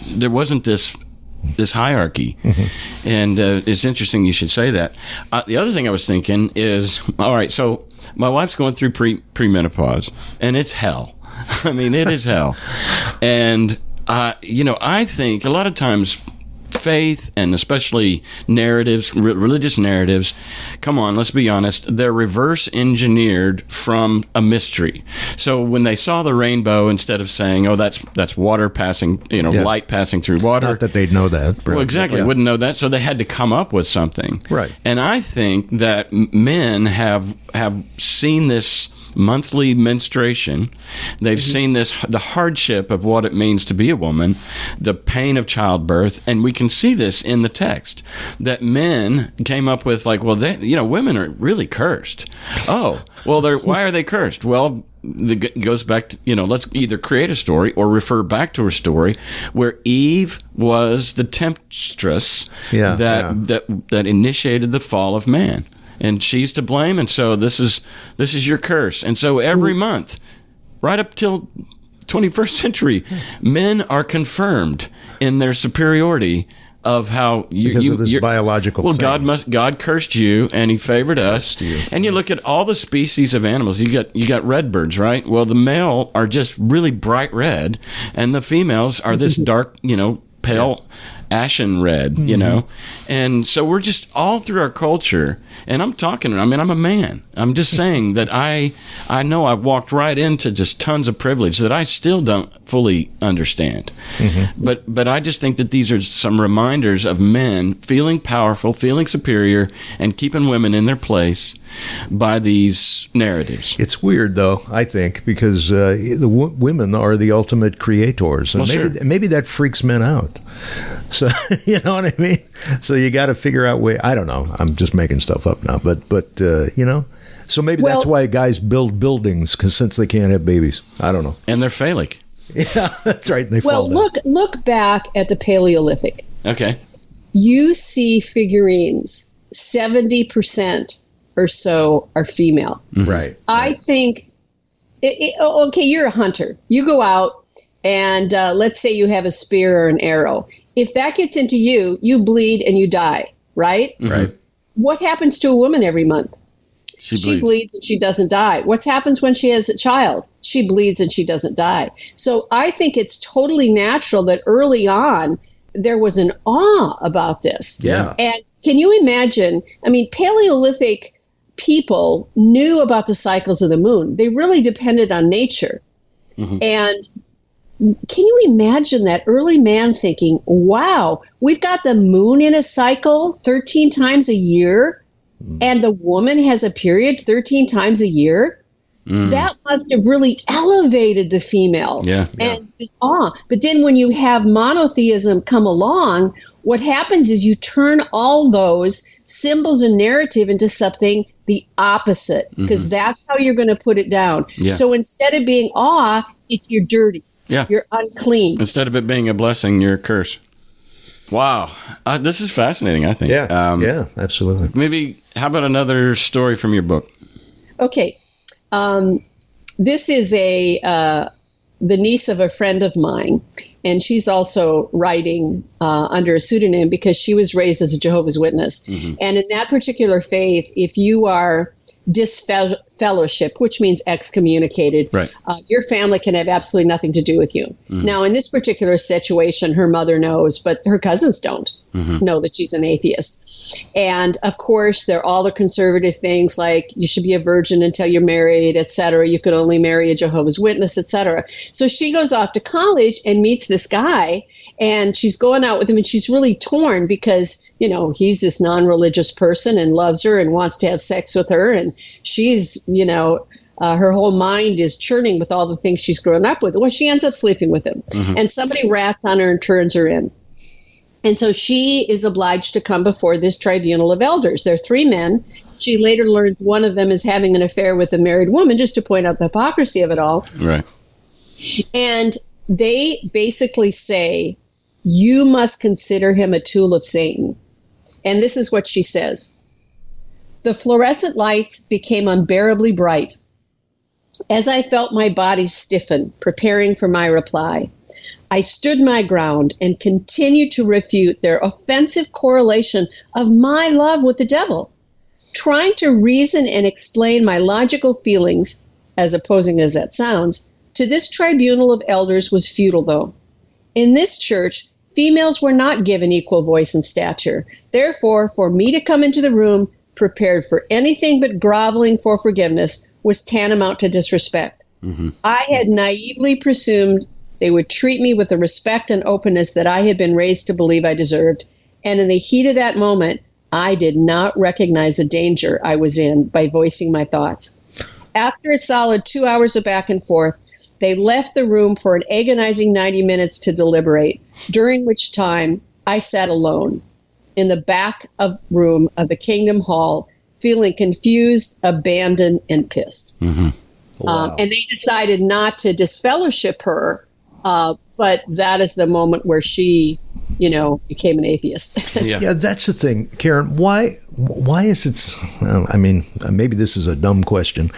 there wasn't this hierarchy. Mm-hmm. And it's interesting you should say that. The other thing I was thinking is, all right, so my wife's going through premenopause, and it's hell. I mean, it is hell. And, I think a lot of times faith, and especially narratives, religious narratives, come on, let's be honest, they're reverse engineered from a mystery. So when they saw the rainbow, instead of saying, oh, that's water passing, light passing through water. Not that they'd know that. Well, exactly. Yeah. Wouldn't know that. So they had to come up with something. Right. And I think that men have seen this monthly menstruation. They've seen the hardship of what it means to be a woman, the pain of childbirth, and we can see this in the text that men came up with, like, well, women are really cursed. Oh, well, why are they cursed? Well, it goes back to, let's either create a story or refer back to a story where Eve was the temptress that initiated the fall of man. And she's to blame, and so this is your curse. And so every month, right up till 21st century, men are confirmed in their superiority of how because of this biological thing. God cursed you, and He favored us. And you look at all the species of animals. You got redbirds, right? Well, the male are just really bright red, and the females are this dark, pale ashen red, and so we're just all through our culture. And I'm a man. I'm just saying that I know I've walked right into just tons of privilege that I still don't fully understand. Mm-hmm. But I just think that these are some reminders of men feeling powerful, feeling superior, and keeping women in their place by these narratives. It's weird, though, I think, because the women are the ultimate creators. And maybe that freaks men out. So, you know what I mean? So you got to figure out I don't know. I'm just making stuff up now. But so maybe that's why guys build buildings, because since they can't have babies. I don't know. And they're phallic. Yeah, that's right. They fall down. Look back at the Paleolithic. Okay. You see figurines, 70% or so are female. Mm-hmm. Right. I think, okay, you're a hunter. You go out and let's say you have a spear or an arrow. If that gets into you, you bleed and you die, right? Mm-hmm. Right. What happens to a woman every month? She bleeds and she doesn't die. What happens when she has a child? She bleeds and she doesn't die. So I think it's totally natural that early on there was an awe about this. Yeah. And can you imagine? I mean, Paleolithic people knew about the cycles of the moon. They really depended on nature. Mm-hmm. And can you imagine that early man thinking, wow, we've got the moon in a cycle 13 times a year, and the woman has a period 13 times a year? That must have really elevated the female. And awe. But then when you have monotheism come along, what happens is you turn all those symbols and narrative into something the opposite, because that's how you're going to put it down. So instead of being awe, you're dirty. You're unclean. Instead of it being a blessing, you're a curse. Wow. This is fascinating, I think. Yeah, absolutely. Maybe, how about another story from your book? Okay. This is the niece of a friend of mine, and she's also writing under a pseudonym because she was raised as a Jehovah's Witness. And in that particular faith, if you are disfellowship, which means excommunicated, your family can have absolutely nothing to do with you. Now, in this particular situation, her mother knows, but her cousins don't know that she's an atheist. And of course, there are all the conservative things like you should be a virgin until you're married, etc. You could only marry a Jehovah's Witness, etc. So she goes off to college and meets this guy, and she's going out with him, and she's really torn because, you know, he's this non-religious person and loves her and wants to have sex with her. And she's, you know, her whole mind is churning with all the things she's grown up with. Well, she ends up sleeping with him. And somebody rats on her and turns her in. And so she is obliged to come before this tribunal of elders. There are 3 men. She later learns one of them is having an affair with a married woman, just to point out the hypocrisy of it all. And they basically say, you must consider him a tool of Satan. And this is what she says. The fluorescent lights became unbearably bright. As I felt my body stiffen, preparing for my reply, I stood my ground and continued to refute their offensive correlation of my love with the devil. Trying to reason and explain my logical feelings, as opposing as that sounds, to this tribunal of elders was futile, though. In this church, females were not given equal voice and stature. Therefore, for me to come into the room prepared for anything but groveling for forgiveness was tantamount to disrespect. I had naively presumed they would treat me with the respect and openness that I had been raised to believe I deserved. And in the heat of that moment, I did not recognize the danger I was in by voicing my thoughts. After a solid 2 hours of back and forth, they left the room for an agonizing 90 minutes to deliberate, during which time I sat alone in the back of room of the Kingdom Hall, feeling confused, abandoned, and pissed. Wow. And they decided not to disfellowship her, but that is the moment where she, you know, became an atheist. Yeah, that's the thing, Karen. Why is it? Well, I mean, maybe this is a dumb question,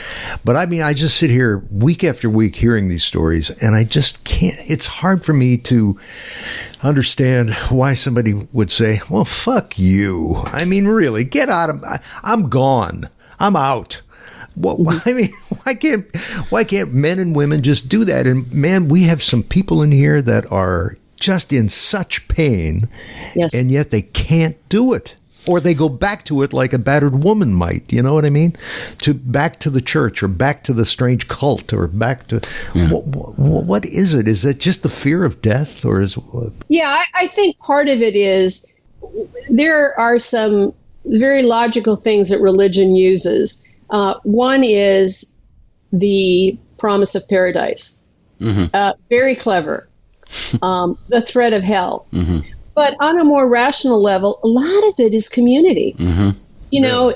but I mean, I just sit here week after week hearing these stories, and I just can't. It's hard for me to understand why somebody would say, "Well, fuck you." I mean, really, get out of. I'm gone. I'm out. Well, I mean, why can't men and women just do that? And man, we have some people in here that are just in such pain, and yet they can't do it, or they go back to it like a battered woman might. You know what I mean? Back to the church, or back to the strange cult, or back to what is it? Is it just the fear of death, or is? Yeah, I think part of it is there are some very logical things that religion uses. One is the promise of paradise. Very clever. The threat of hell. But on a more rational level, a lot of it is community. You know,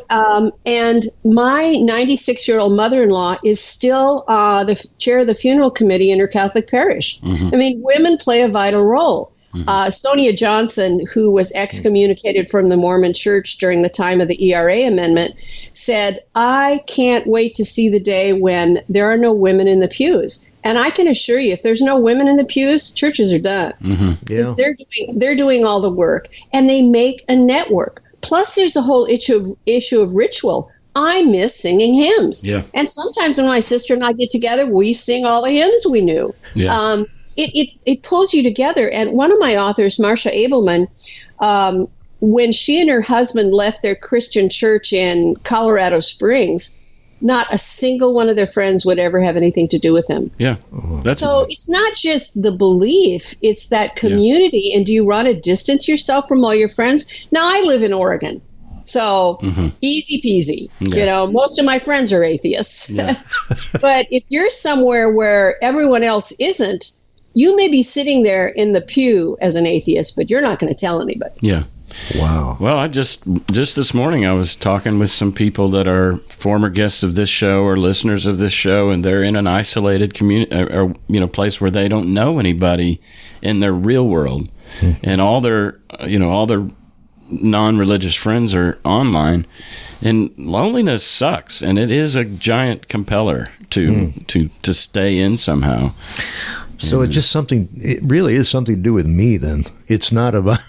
and my 96-year-old mother-in-law is still the chair of the funeral committee in her Catholic parish. I mean, women play a vital role. Sonia Johnson, who was excommunicated from the Mormon Church during the time of the ERA amendment, said, I can't wait to see the day when there are no women in the pews. And I can assure you, if there's no women in the pews, churches are done. Yeah. They're doing all the work, and they make a network. Plus, there's the whole issue of ritual. I miss singing hymns. And sometimes when my sister and I get together, we sing all the hymns we knew. It pulls you together. And one of my authors, Marcia Abelman, when she and her husband left their Christian church in Colorado Springs, not a single one of their friends would ever have anything to do with him. Yeah. So it's not just the belief, it's that community. And do you want to distance yourself from all your friends? Now, I live in Oregon, so easy peasy. You know, most of my friends are atheists. But if you're somewhere where everyone else isn't, you may be sitting there in the pew as an atheist, but you're not going to tell anybody. Yeah. Wow. Well, I just this morning I was talking with some people that are former guests of this show or listeners of this show, and they're in an isolated community or place where they don't know anybody in their real world, and all their non-religious friends are online, and loneliness sucks, and it is a giant compeller to stay in somehow. So it's just it really is something to do with me then. It's not about,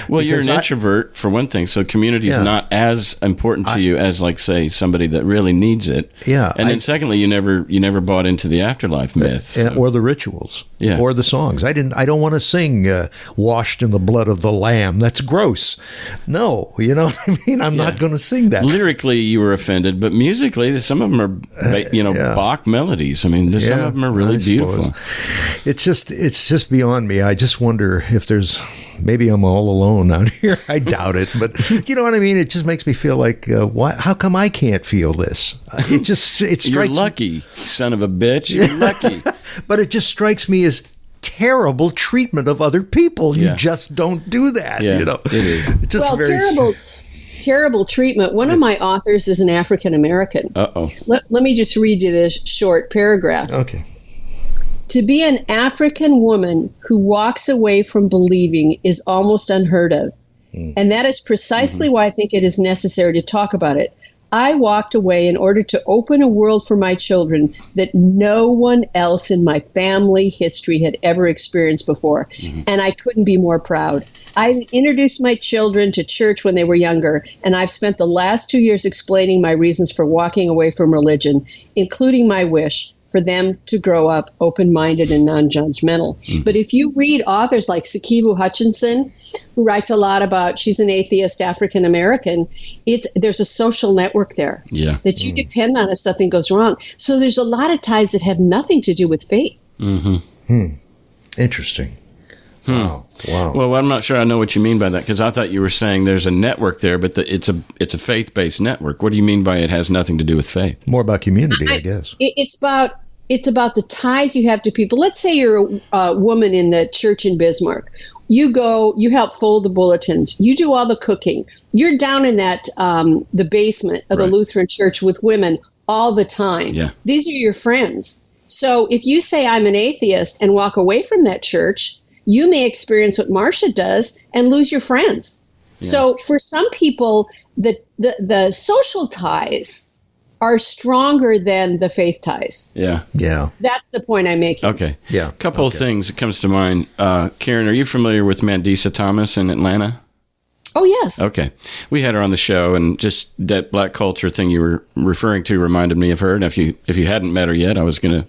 Well, you're an introvert, for one thing, so community is not as important to you as, like, say, somebody that really needs it. Yeah. And then secondly, you never bought into the afterlife myth. Or the rituals. Yeah. Or the songs. I don't want to sing Washed in the Blood of the Lamb. That's gross. No, you know what I mean? I'm not going to sing that. Lyrically, you were offended, but musically, some of them are, Bach melodies. I mean, some of them are really beautiful. It's just beyond me. I just wonder if there's, maybe I'm all alone out here. I doubt it, but you know what I mean? It just makes me feel like, how come I can't feel this? It strikes You're lucky, son of a bitch. You're lucky. But it just strikes me as terrible treatment of other people. You just don't do that. Yeah, it is. It's just terrible treatment. One of my authors is an African American. Uh-oh. Let me just read you this short paragraph. Okay. To be an African woman who walks away from believing is almost unheard of. And that is precisely why I think it is necessary to talk about it. I walked away in order to open a world for my children that no one else in my family history had ever experienced before. And I couldn't be more proud. I introduced my children to church when they were younger, and I've spent the last 2 years explaining my reasons for walking away from religion, including my wish for them to grow up open-minded and non-judgmental. But if you read authors like Sikivu Hutchinson, who writes a lot about, she's an atheist African-American, there's a social network there that you depend on if something goes wrong. So there's a lot of ties that have nothing to do with faith. Interesting. Wow. Well, I'm not sure I know what you mean by that, because I thought you were saying there's a network there, but it's a faith-based network. What do you mean by it has nothing to do with faith? More about community, I guess. It's about the ties you have to people. Let's say you're a woman in the church in Bismarck. You go, you help fold the bulletins. You do all the cooking. You're down in that the basement of the Lutheran church with women all the time. Yeah. These are your friends. So if you say I'm an atheist and walk away from that church, you may experience what Marcia does and lose your friends. Yeah. So for some people, the social ties are stronger than the faith ties. Yeah. That's the point I'm making. Okay. Yeah. A couple of things that comes to mind. Karen, are you familiar with Mandisa Thomas in Atlanta? Oh, yes. Okay. We had her on the show, and just that black culture thing you were referring to reminded me of her. And if you hadn't met her yet, I was going to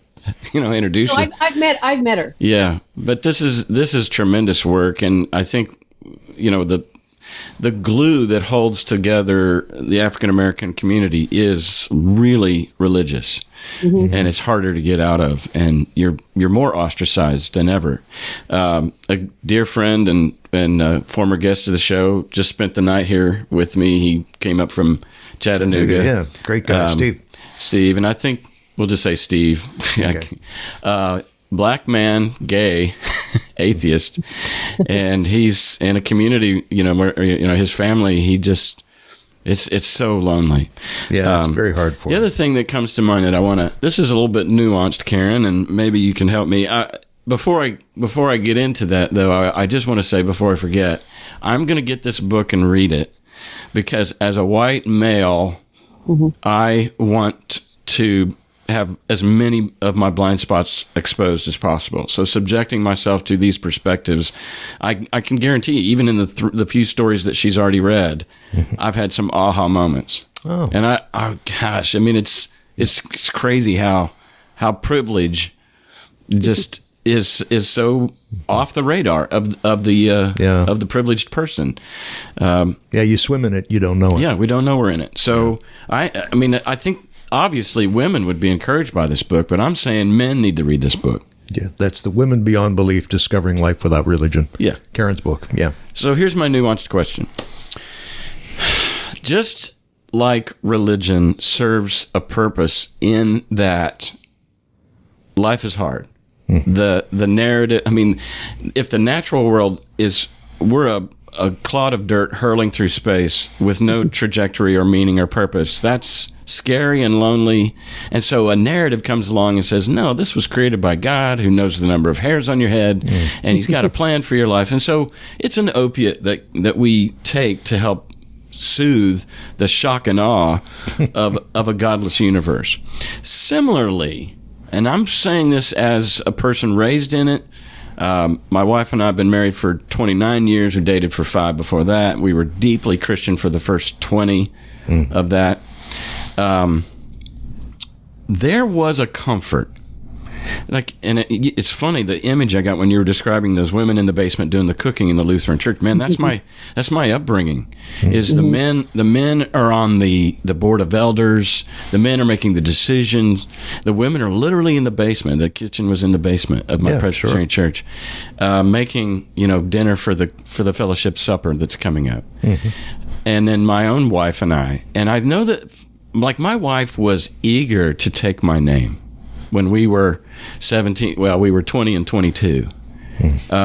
introduce you. I've met her. Yeah. But this is tremendous work, and I think, the glue that holds together the African American community is really religious, and it's harder to get out of, and you're more ostracized than ever. A dear friend and former guest of the show just spent the night here with me. He came up from Chattanooga. Yeah, great guy, Steve. Steve, and I think we'll just say Steve. Okay. Black man, gay, atheist, and he's in a community, where his family. It's so lonely. Yeah, it's very hard for him. The other thing that comes to mind that this is a little bit nuanced, Karen, and maybe you can help me. Before I get into that, though, I just want to say before I forget, I'm going to get this book and read it, because as a white male, I want to have as many of my blind spots exposed as possible. So subjecting myself to these perspectives, I can guarantee you, even in the few stories that she's already read, I've had some aha moments. Oh. And it's crazy how privilege just is so off the radar of the privileged person. You swim in it, you don't know it. Yeah, we don't know we're in it. So I think obviously women would be encouraged by this book, but I'm saying men need to read this book. Yeah, that's the Women Beyond Belief, Discovering Life Without Religion. Yeah. Karen's book, yeah. So here's my nuanced question. Just like religion serves a purpose in that life is hard. The narrative, I mean, if the natural world is, we're a clod of dirt hurling through space with no trajectory or meaning or purpose, that's scary and lonely. And so a narrative comes along and says, no, this was created by God, who knows the number of hairs on your head, and he's got a plan for your life. And so it's an opiate that we take to help soothe the shock and awe of a godless universe. Similarly, and I'm saying this as a person raised in it, my wife and I have been married for 29 years. We dated for 5 before that. We were deeply Christian for the first 20 of that. There was a comfort. It's funny, the image I got when you were describing those women in the basement doing the cooking in the Lutheran church. Man, that's my upbringing. Is the men are on the board of elders. The men are making the decisions. The women are literally in the basement. The kitchen was in the basement of my Presbyterian church, making dinner for the fellowship supper that's coming up. And then my own wife and I know that, like, my wife was eager to take my name. When we were 17, well, we were 20 and 22.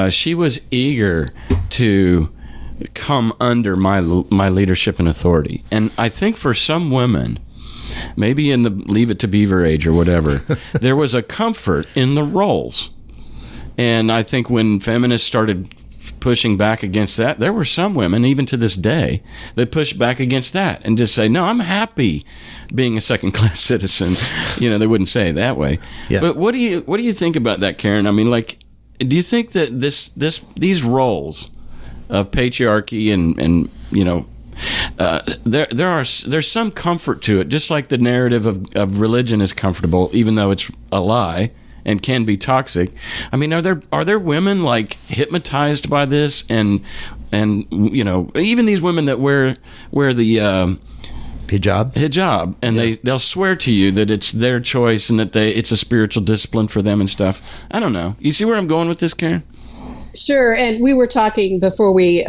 She was eager to come under my leadership and authority. And I think for some women, maybe in the Leave It to Beaver age or whatever, there was a comfort in the roles. And I think when feminists started pushing back against that, there were some women, even to this day, that push back against that and just say, no, I'm happy being a second-class citizen. They wouldn't say it that way. Yeah. But what do you think about that, Karen? I mean, like, do you think that these roles of patriarchy and there's some comfort to it, just like the narrative of religion is comfortable, even though it's a lie and can be toxic. I mean, are there women like hypnotized by this, and even these women that wear the hijab, and they'll swear to you that it's their choice and that it's a spiritual discipline for them and stuff. I don't know. You see where I'm going with this, Karen? Sure. And we were talking before we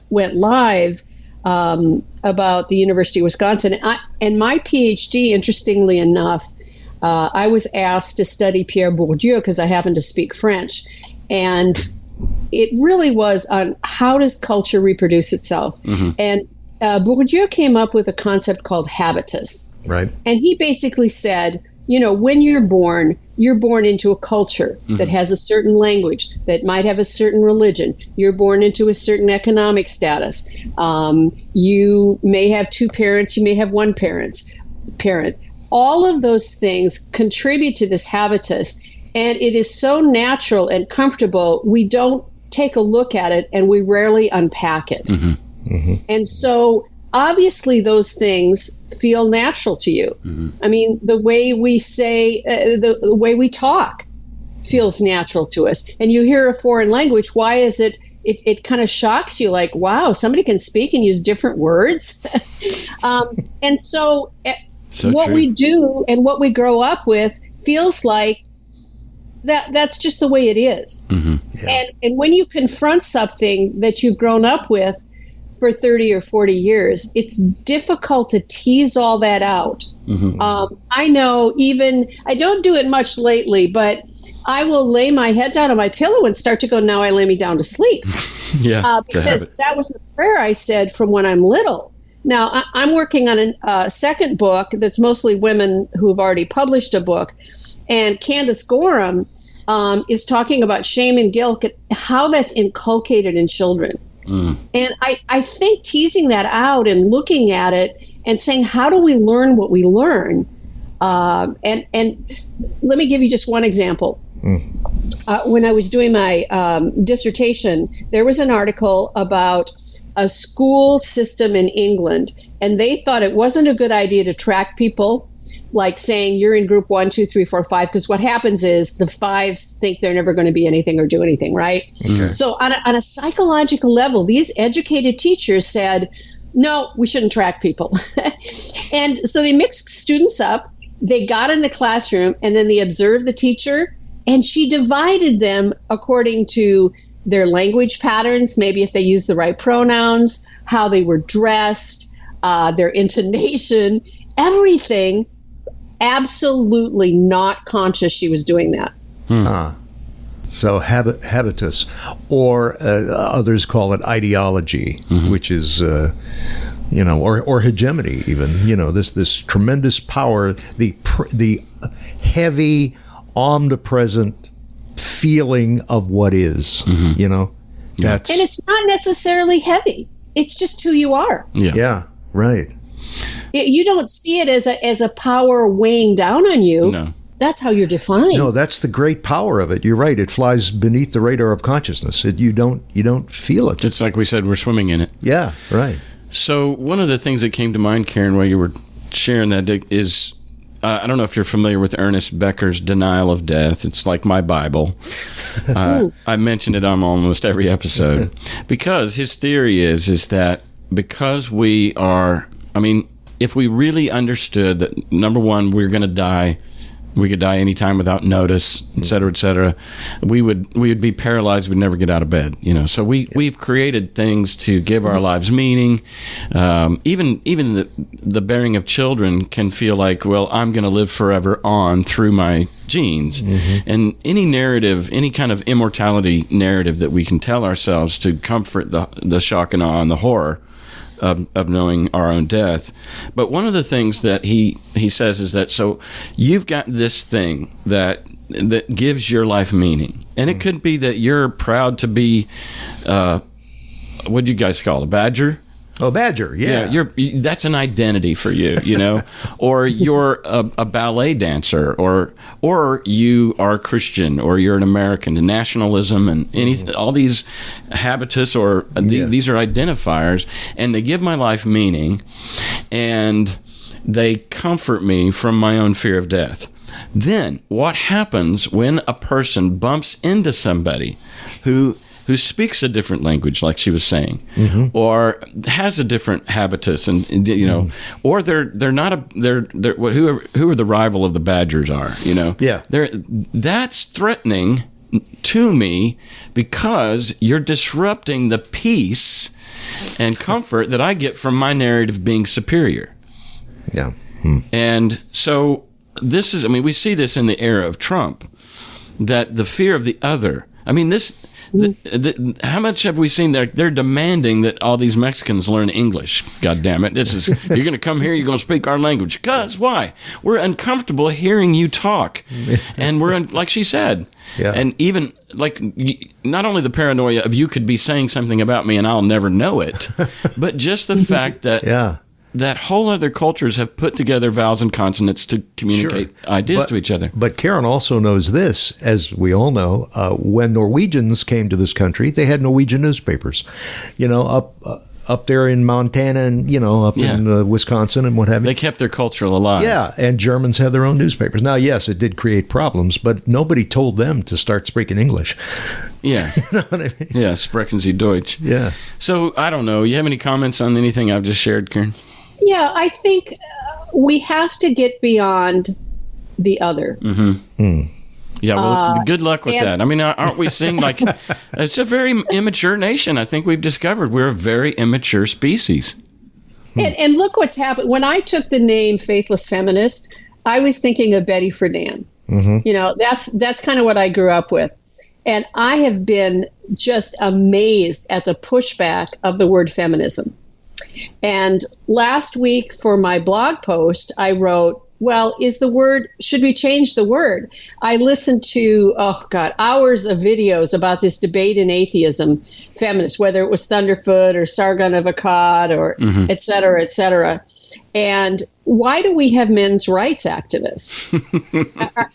went live about the University of Wisconsin, and my PhD, interestingly enough, I was asked to study Pierre Bourdieu because I happen to speak French, and it really was on how does culture reproduce itself. And Bourdieu came up with a concept called habitus. Right. And he basically said, when you're born into a culture that has a certain language, that might have a certain religion. You're born into a certain economic status. You may have 2 parents. You may have 1 parent. All of those things contribute to this habitus, and it is so natural and comfortable, we don't take a look at it, and we rarely unpack it. And so obviously those things feel natural to you. I mean, the way we say, the way we talk feels natural to us. And you hear a foreign language, why is it kind of shocks you, like, wow, somebody can speak and use different words. And so what true. We do and what we grow up with feels like that's just the way it is. And when you confront something that you've grown up with for 30 or 40 years, it's difficult to tease all that out. I know, I don't do it much lately, but I will lay my head down on my pillow and start to go, now I lay me down to sleep. Because that was a prayer I said from when I'm little. Now, I'm working on a second book that's mostly women who've already published a book. And Candace Gorham is talking about shame and guilt, how that's inculcated in children. And I think teasing that out and looking at it and saying, how do we learn what we learn? And let me give you just one example. When I was doing my dissertation, there was an article about a school system in England, and they thought it wasn't a good idea to track people, like saying you're in group 1, 2, 3, 4, 5, because what happens is the 5s think they're never going to be anything or do anything, right? So on a psychological level, these educated teachers said, no, we shouldn't track people. And so they mixed students up. They got in the classroom, and then they observed the teacher, and she divided them according to their language patterns, maybe if they used the right pronouns, how they were dressed, their intonation, everything. Absolutely not conscious she was doing that. So habitus, or others call it ideology, which is, or hegemony even. This tremendous power, the heavy, omnipresent feeling of what is. That's, and it's not necessarily heavy. It's just who you are. Yeah, right. You don't see it as a power weighing down on you. No. That's how you're defined. No, that's the great power of it. You're right. It flies beneath the radar of consciousness. You don't feel it. It's like we said, we're swimming in it. Yeah, right. So one of the things that came to mind, Karen, while you were sharing that is, I don't know if you're familiar with Ernest Becker's Denial of Death. It's like my Bible. I mention it on almost every episode because his theory is that because we are, if we really understood that, number one, we're going to die, we could die anytime without notice, et cetera, we would be paralyzed. We'd never get out of bed, So we've created things to give our lives meaning. Even the bearing of children can feel like, well, I'm going to live forever on through my genes. And any narrative, any kind of immortality narrative that we can tell ourselves to comfort the shock and awe and the horror of knowing our own death. But one of the things that he says is that, so you've got this thing that gives your life meaning. And it could be that you're proud to be, what do you guys call it, a badger? Oh, badger, yeah. That's an identity for you, or you're a ballet dancer, or you are Christian, or you're an American, and nationalism, and anything, all these habitus, or these are identifiers, and they give my life meaning, and they comfort me from my own fear of death. Then, what happens when a person bumps into somebody who speaks a different language, like she was saying, or has a different habitus, and or they're not whoever the rival of the Badgers are, that's threatening to me because you're disrupting the peace and comfort that I get from my narrative being superior. Yeah, and so this is, we see this in the era of Trump, that the fear of the other. How much have we seen they're demanding that all these Mexicans learn English? God damn it. You're going to come here, you're going to speak our language. Because why? We're uncomfortable hearing you talk. And we're, like she said, and even like not only the paranoia of you could be saying something about me and I'll never know it, but just the fact that that whole other cultures have put together vowels and consonants to communicate ideas to each other. But Karen also knows this, as we all know, when Norwegians came to this country, they had Norwegian newspapers, up there in Montana and, in Wisconsin and what have you. They kept their culture alive. Yeah, and Germans had their own newspapers. Now, yes, it did create problems, but nobody told them to start speaking English. Yeah. You know what I mean? Yeah, sprechen Sie Deutsch. Yeah. So, I don't know. You have any comments on anything I've just shared, Karen? Yeah, I think we have to get beyond the other. Yeah, well, good luck with that. Aren't we seeing it's a very immature nation? I think we've discovered we're a very immature species. And look what's happened. When I took the name Faithless Feminist, I was thinking of Betty Friedan. That's kind of what I grew up with. And I have been just amazed at the pushback of the word feminism. And last week for my blog post, I wrote, should we change the word? I listened to, hours of videos about this debate in atheism, feminists, whether it was Thunderfoot or Sargon of Akkad or et cetera, et cetera. And why do we have men's rights activists? At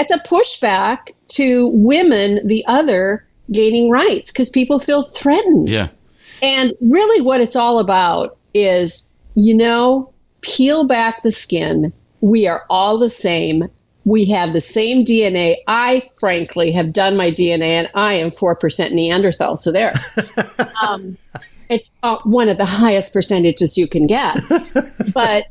the pushback to women, the other gaining rights because people feel threatened. Yeah. And really what it's all about is, peel back the skin. We are all the same. We have the same DNA. I, frankly, have done my DNA, and I am 4% Neanderthal. So there. one of the highest percentages you can get. But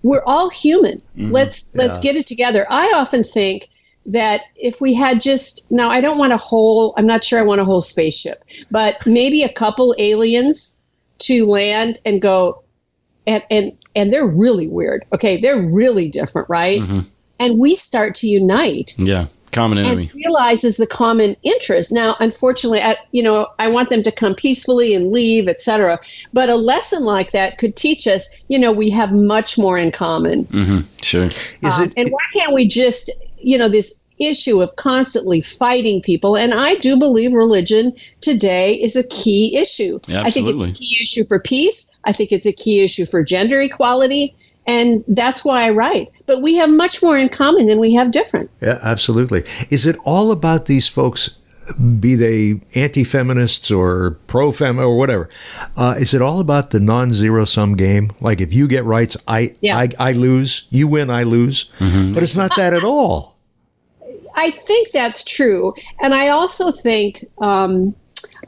we're all human. Let's get it together. I often think that if we had now I don't want I'm not sure I want a whole spaceship, but maybe a couple aliens to land and go, and they're really weird. Okay, they're really different, right? And we start to unite. Yeah, common enemy. And realizes the common interest. Now, unfortunately, I want them to come peacefully and leave, etc. But a lesson like that could teach us, we have much more in common. Sure. And why can't we just, this issue of constantly fighting people? And I do believe religion today is a key issue. Absolutely. I think it's a key issue for peace. I think it's a key issue for gender equality. And that's why I write. But we have much more in common than we have different. Yeah, absolutely. Is it all about these folks, be they anti-feminists or pro-fem or whatever? Is it all about the non-zero sum game? Like if you get rights, I lose, you win, I lose. But it's not that at all. I think that's true. And I also think a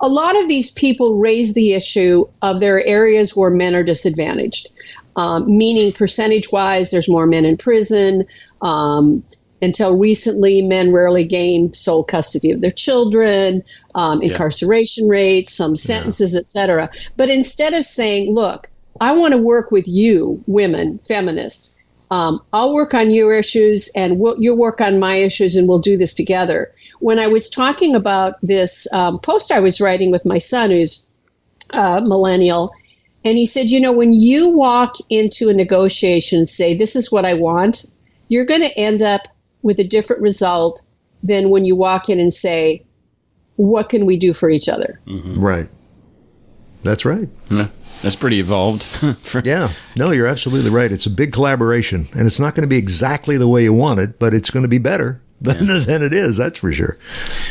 lot of these people raise the issue of there are areas where men are disadvantaged. Meaning percentage-wise, there's more men in prison. Until recently, men rarely gained sole custody of their children, incarceration rates, some sentences, etc. But instead of saying, look, I want to work with you, women, feminists. I'll work on your issues and you'll work on my issues and we'll do this together. When I was talking about this post I was writing with my son, who's millennial, and he said, when you walk into a negotiation and say, this is what I want, you're going to end up with a different result than when you walk in and say, what can we do for each other? Right. That's right. Yeah, that's pretty evolved. Yeah. No, you're absolutely right. It's a big collaboration, and it's not going to be exactly the way you want it, but it's going to be better than it is, that's for sure.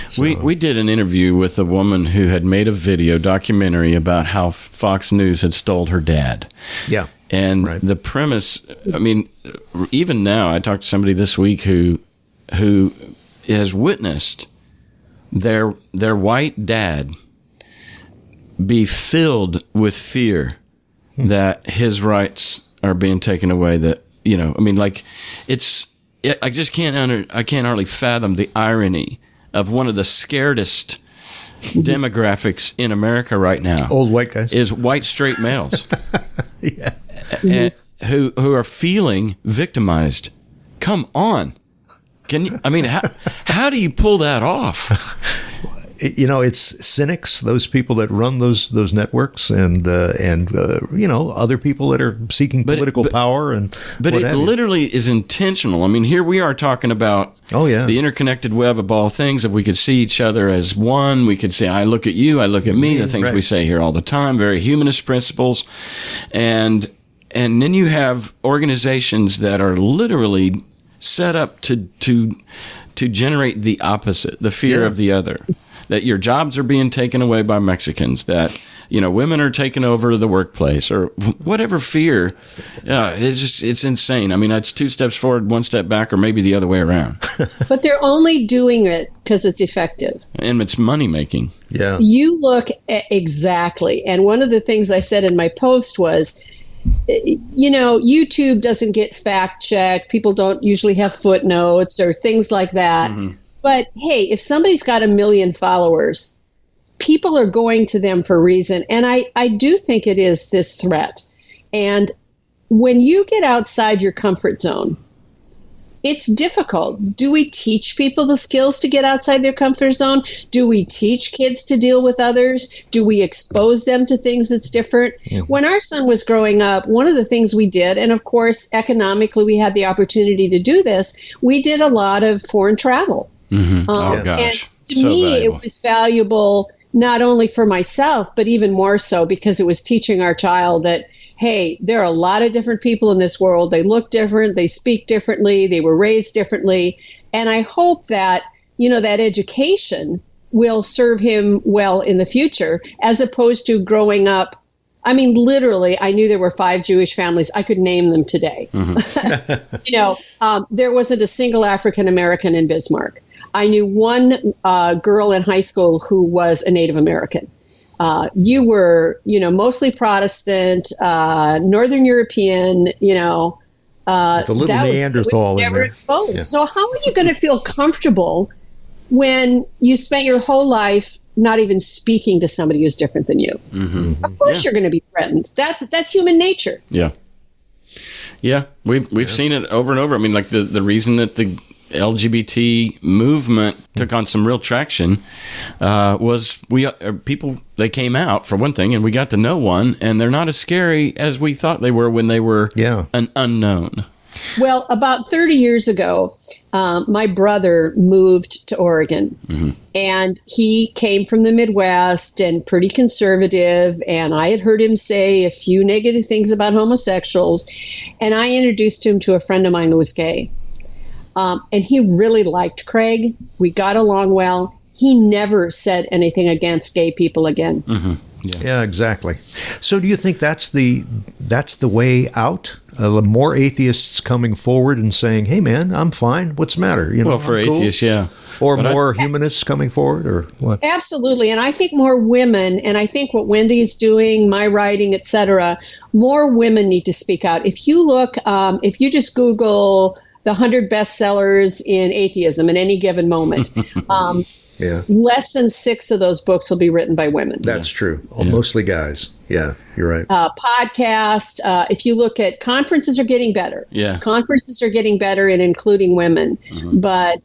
So. We did an interview with a woman who had made a documentary about how Fox News had stole her dad. Yeah. And the premise, I mean, even now, I talked to somebody this week who has witnessed their white dad be filled with fear that his rights are being taken away. That, I mean, like, I just I can't hardly fathom the irony of one of the scaredest demographics in America right now. Old white guys. Is white straight males. Yeah. And who are feeling victimized. Come on. Can you, I mean, how do you pull that off? It's cynics, those people that run those networks, and other people that are seeking political power, but it literally is intentional. I mean, here we are talking about the interconnected web of all things. If we could see each other as one, we could say, I look at you, I look at me, the things we say here all the time, very humanist principles, and then you have organizations that are literally set up to generate the opposite, the fear of the other. That your jobs are being taken away by Mexicans, that, women are taking over the workplace, or whatever fear. It's insane. I mean, it's 2 steps forward, 1 step back, or maybe the other way around. But they're only doing it because it's effective. And it's money making. Yeah. You look at exactly. And one of the things I said in my post was, YouTube doesn't get fact checked. People don't usually have footnotes or things like that. Mm-hmm. But hey, if somebody's got 1 million followers, people are going to them for a reason. And I do think it is this threat. And when you get outside your comfort zone, it's difficult. Do we teach people the skills to get outside their comfort zone? Do we teach kids to deal with others? Do we expose them to things that's different? Mm-hmm. When our son was growing up, one of the things we did, and of course, economically, we had the opportunity to do this, we did a lot of foreign travel. Mm-hmm. Oh, gosh. And to me, valuable. It was valuable not only for myself, but even more so because it was teaching our child that, hey, there are a lot of different people in this world. They look different. They speak differently. They were raised differently. And I hope that, that education will serve him well in the future, as opposed to growing up. I mean, literally, I knew there were 5 Jewish families. I could name them today. Mm-hmm. There wasn't a single African American in Bismarck. I knew one girl in high school who was a Native American. you were, mostly Protestant, Northern European, It's a little Neanderthal in there. Yeah. So how are you going to feel comfortable when you spent your whole life not even speaking to somebody who's different than you? Mm-hmm. Of course you're going to be threatened. That's human nature. Yeah. Yeah, we've seen it over and over. I mean, like the reason that the LGBT movement took on some real traction was people, they came out for one thing, and we got to know one, and they're not as scary as we thought they were when they were an unknown. Well, about 30 years ago, my brother moved to Oregon, and he came from the Midwest and pretty conservative, and I had heard him say a few negative things about homosexuals, and I introduced him to a friend of mine who was gay. And he really liked Craig. We got along well. He never said anything against gay people again. Mm-hmm. Yeah, exactly. So do you think that's the way out? More atheists coming forward and saying, "Hey, man, I'm fine. What's the matter?" Well, for atheists, yeah. Or but more humanists coming forward, or what? Absolutely, and I think more women, and I think what Wendy's doing, my writing, etc. More women need to speak out. If you look, if you just Google the 100 bestsellers in atheism at any given moment. Less than 6 of those books will be written by women. That's true. Mostly guys. Yeah, you're right. Podcast. If you look at conferences are getting better. Yeah. Conferences are getting better in including women. But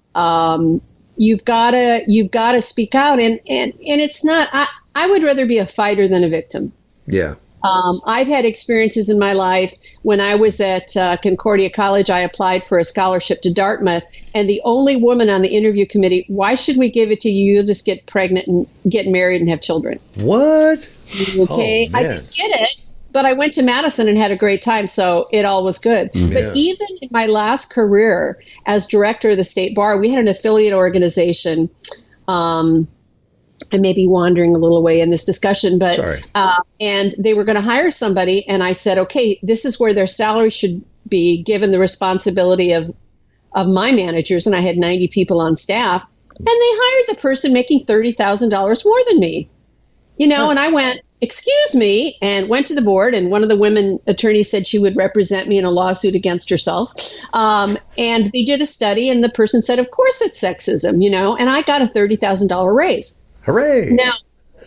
you've got to speak out. And it's not, I would rather be a fighter than a victim. Yeah. I've had experiences in my life. When I was at Concordia College, I applied for a scholarship to Dartmouth, and the only woman on the interview committee, why should we give it to you? You'll just get pregnant and get married and have children. What? Okay, I didn't get it, but I went to Madison and had a great time, so it all was good. But even in my last career as director of the state bar, we had an affiliate organization. I may be wandering a little away in this discussion, but and they were going to hire somebody, and I said, okay, this is where their salary should be given the responsibility of my managers, and I had 90 people on staff, and they hired the person making $30,000 more than me, and I went, excuse me, and went to the board, and one of the women attorneys said she would represent me in a lawsuit against herself, and they did a study, and the person said, of course it's sexism, and I got a $30,000 raise. Hooray! Now,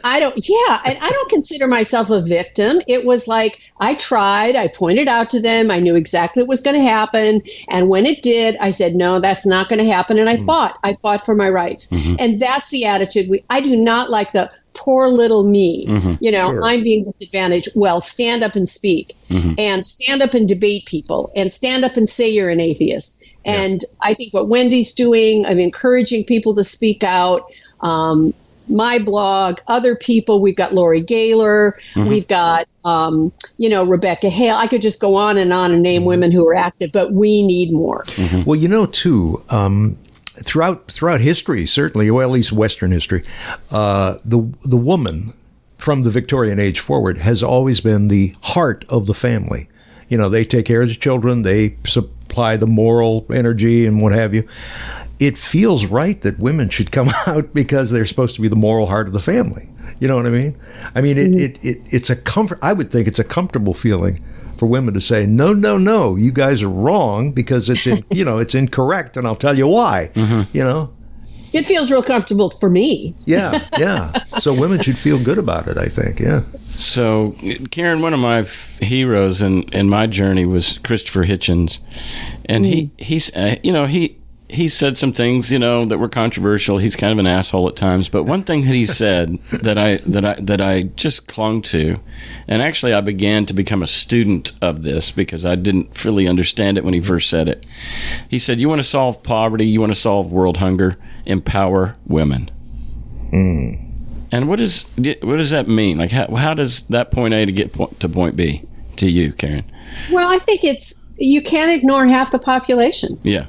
I don't consider myself a victim. It was like I tried, I pointed out to them, I knew exactly what was going to happen. And when it did, I said, no, that's not going to happen. And I fought for my rights. And that's the attitude. I do not like the poor little me, I'm being disadvantaged. Well, stand up and speak and stand up and debate people and stand up and say you're an atheist. And I think what Wendy's doing, I'm encouraging people to speak out. My blog, other people, we've got Lori Gaylor, we've got, Rebecca Hale. I could just go on and name women who are active, but we need more. Well, too, throughout history, certainly, well, at least Western history, the woman from the Victorian age forward has always been the heart of the family. They take care of the children, they supply the moral energy and what have you. It feels right that women should come out because they're supposed to be the moral heart of the family. You know what I mean? I mean, it's a comfort. I would think it's a comfortable feeling for women to say, no, you guys are wrong because it's it's incorrect, and I'll tell you why. It feels real comfortable for me. Yeah. So women should feel good about it, I think. Yeah. So, Karen, one of my heroes in my journey was Christopher Hitchens, and he said some things, that were controversial. He's kind of an asshole at times, but one thing that he said that I just clung to, and actually I began to become a student of this because I didn't fully understand it when he first said it. He said, "You want to solve poverty, you want to solve world hunger, empower women." And what does that mean? Like, how does that point A to get to point B to you, Karen? Well, I think you can't ignore half the population. Yeah.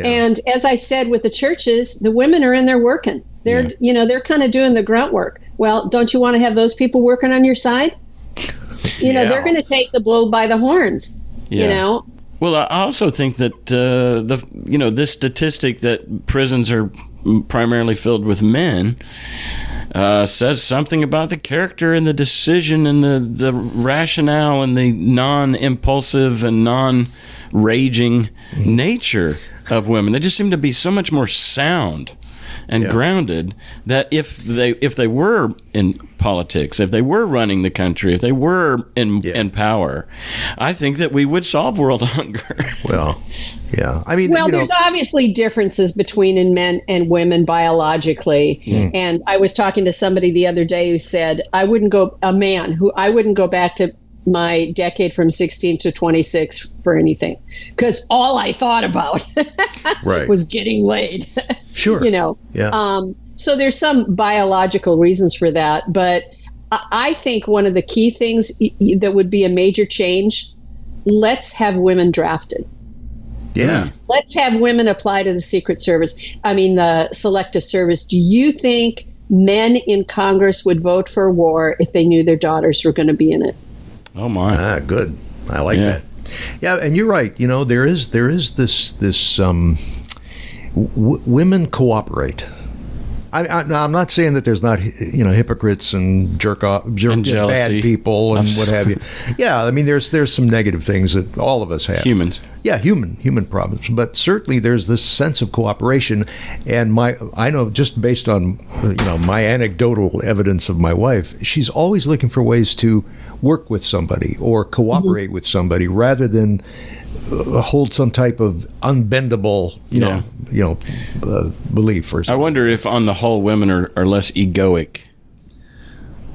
And as I said with the churches, the women are in there working. They're they're kind of doing the grunt work. Well, don't you want to have those people working on your side? They're going to take the bull by the horns. Well, I also think that this statistic that prisons are primarily filled with men says something about the character and the decision and the rationale and the non-impulsive and non-raging nature of women. They just seem to be so much more sound and grounded that if they were in politics, if they were running the country, if they were in power, I think that we would solve world hunger. Well, yeah. I mean, there's obviously differences between men and women biologically. And I was talking to somebody the other day who said, I wouldn't go back to my decade from 16 to 26 for anything, because all I thought about was getting laid. Sure. Yeah. So there's some biological reasons for that, but I think one of the key things that would be a major change, let's have women drafted. Yeah. Let's have women apply to the Secret Service. I mean, the Selective Service. Do you think men in Congress would vote for war if they knew their daughters were going to be in it? Oh my! Good. I like that. Yeah, and you're right. There is this women cooperate. I'm not saying that there's not hypocrites and bad people and what have you. Yeah, I mean there's some negative things that all of us have. Humans. Yeah, human problems. But certainly there's this sense of cooperation, and I know just based on my anecdotal evidence of my wife, she's always looking for ways to work with somebody or cooperate with somebody rather than hold some type of unbendable, belief or something. I wonder if, on the whole, women are less egoic.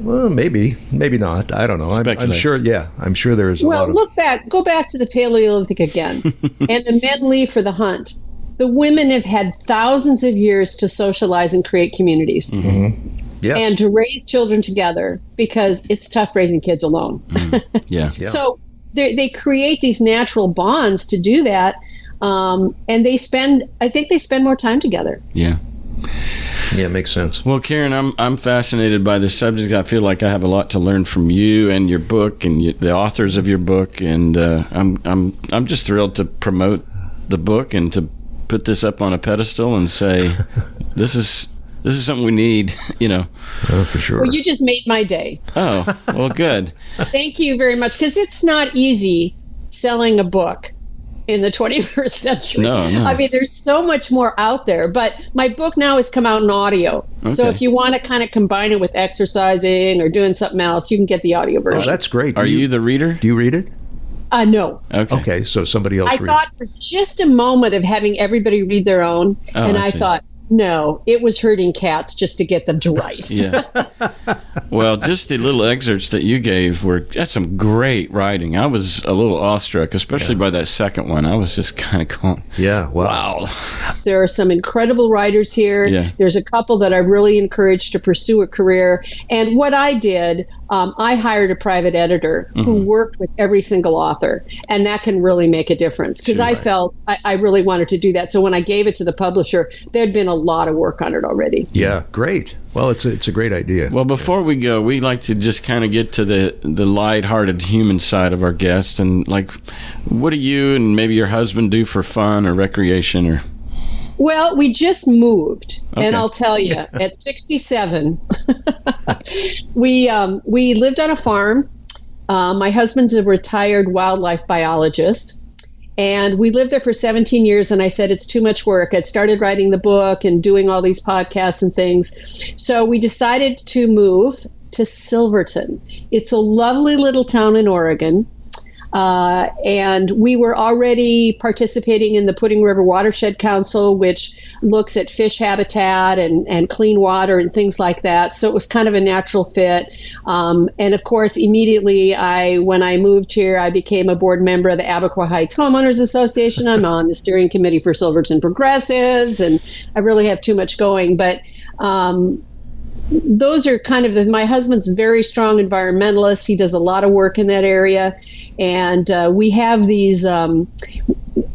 Well, maybe not. I don't know. I'm sure. Yeah, I'm sure there's a lot of. Go back to the Paleolithic again, and the men leave for the hunt. The women have had thousands of years to socialize and create communities. Mm-hmm. Yes. And to raise children together, because it's tough raising kids alone. Yeah. So they create these natural bonds to do that, and I think they spend more time together. Yeah. Yeah, it makes sense. Well, Karen, I'm fascinated by this subject. I feel like I have a lot to learn from you and your book and the authors of your book, and I'm just thrilled to promote the book and to put this up on a pedestal and say this is something we need, Oh, for sure. Well, you just made my day. Oh, well, good. Thank you very much, because it's not easy selling a book in the 21st century. No. I mean, there's so much more out there, but my book now has come out in audio. Okay. So if you want to kind of combine it with exercising or doing something else, you can get the audio version. Oh, that's great. Are you the reader? Do you read it? No. Okay, so somebody else read it. I thought for just a moment of having everybody read their own, and I thought, no, it was herding cats just to get them to write. Yeah. Well, just the little excerpts that you gave that's some great writing. I was a little awestruck, especially by that second one. I was just kind of going, yeah, wow. There are some incredible writers here. Yeah. There's a couple that I really encouraged to pursue a career. And what I did, I hired a private editor who worked with every single author. And that can really make a difference, because I felt I really wanted to do that. So when I gave it to the publisher, there'd been a lot of work on it already. Yeah, great. Well, it's a great idea. Well, before we go, we like to just kind of get to the lighthearted human side of our guests. And, what do you and maybe your husband do for fun or recreation? Or Well, we just moved, and I'll tell you, at 67, we lived on a farm. My husband's a retired wildlife biologist. And we lived there for 17 years, and I said, it's too much work. I'd started writing the book and doing all these podcasts and things. So we decided to move to Silverton. It's a lovely little town in Oregon. And we were already participating in the Pudding River Watershed Council, which looks at fish habitat and clean water and things like that. So it was kind of a natural fit. And of course, immediately when I moved here, I became a board member of the Abacoa Heights Homeowners Association. I'm on the steering committee for Silverton Progressives, and I really have too much going. But those are kind of my husband's a very strong environmentalist. He does a lot of work in that area. And we have these,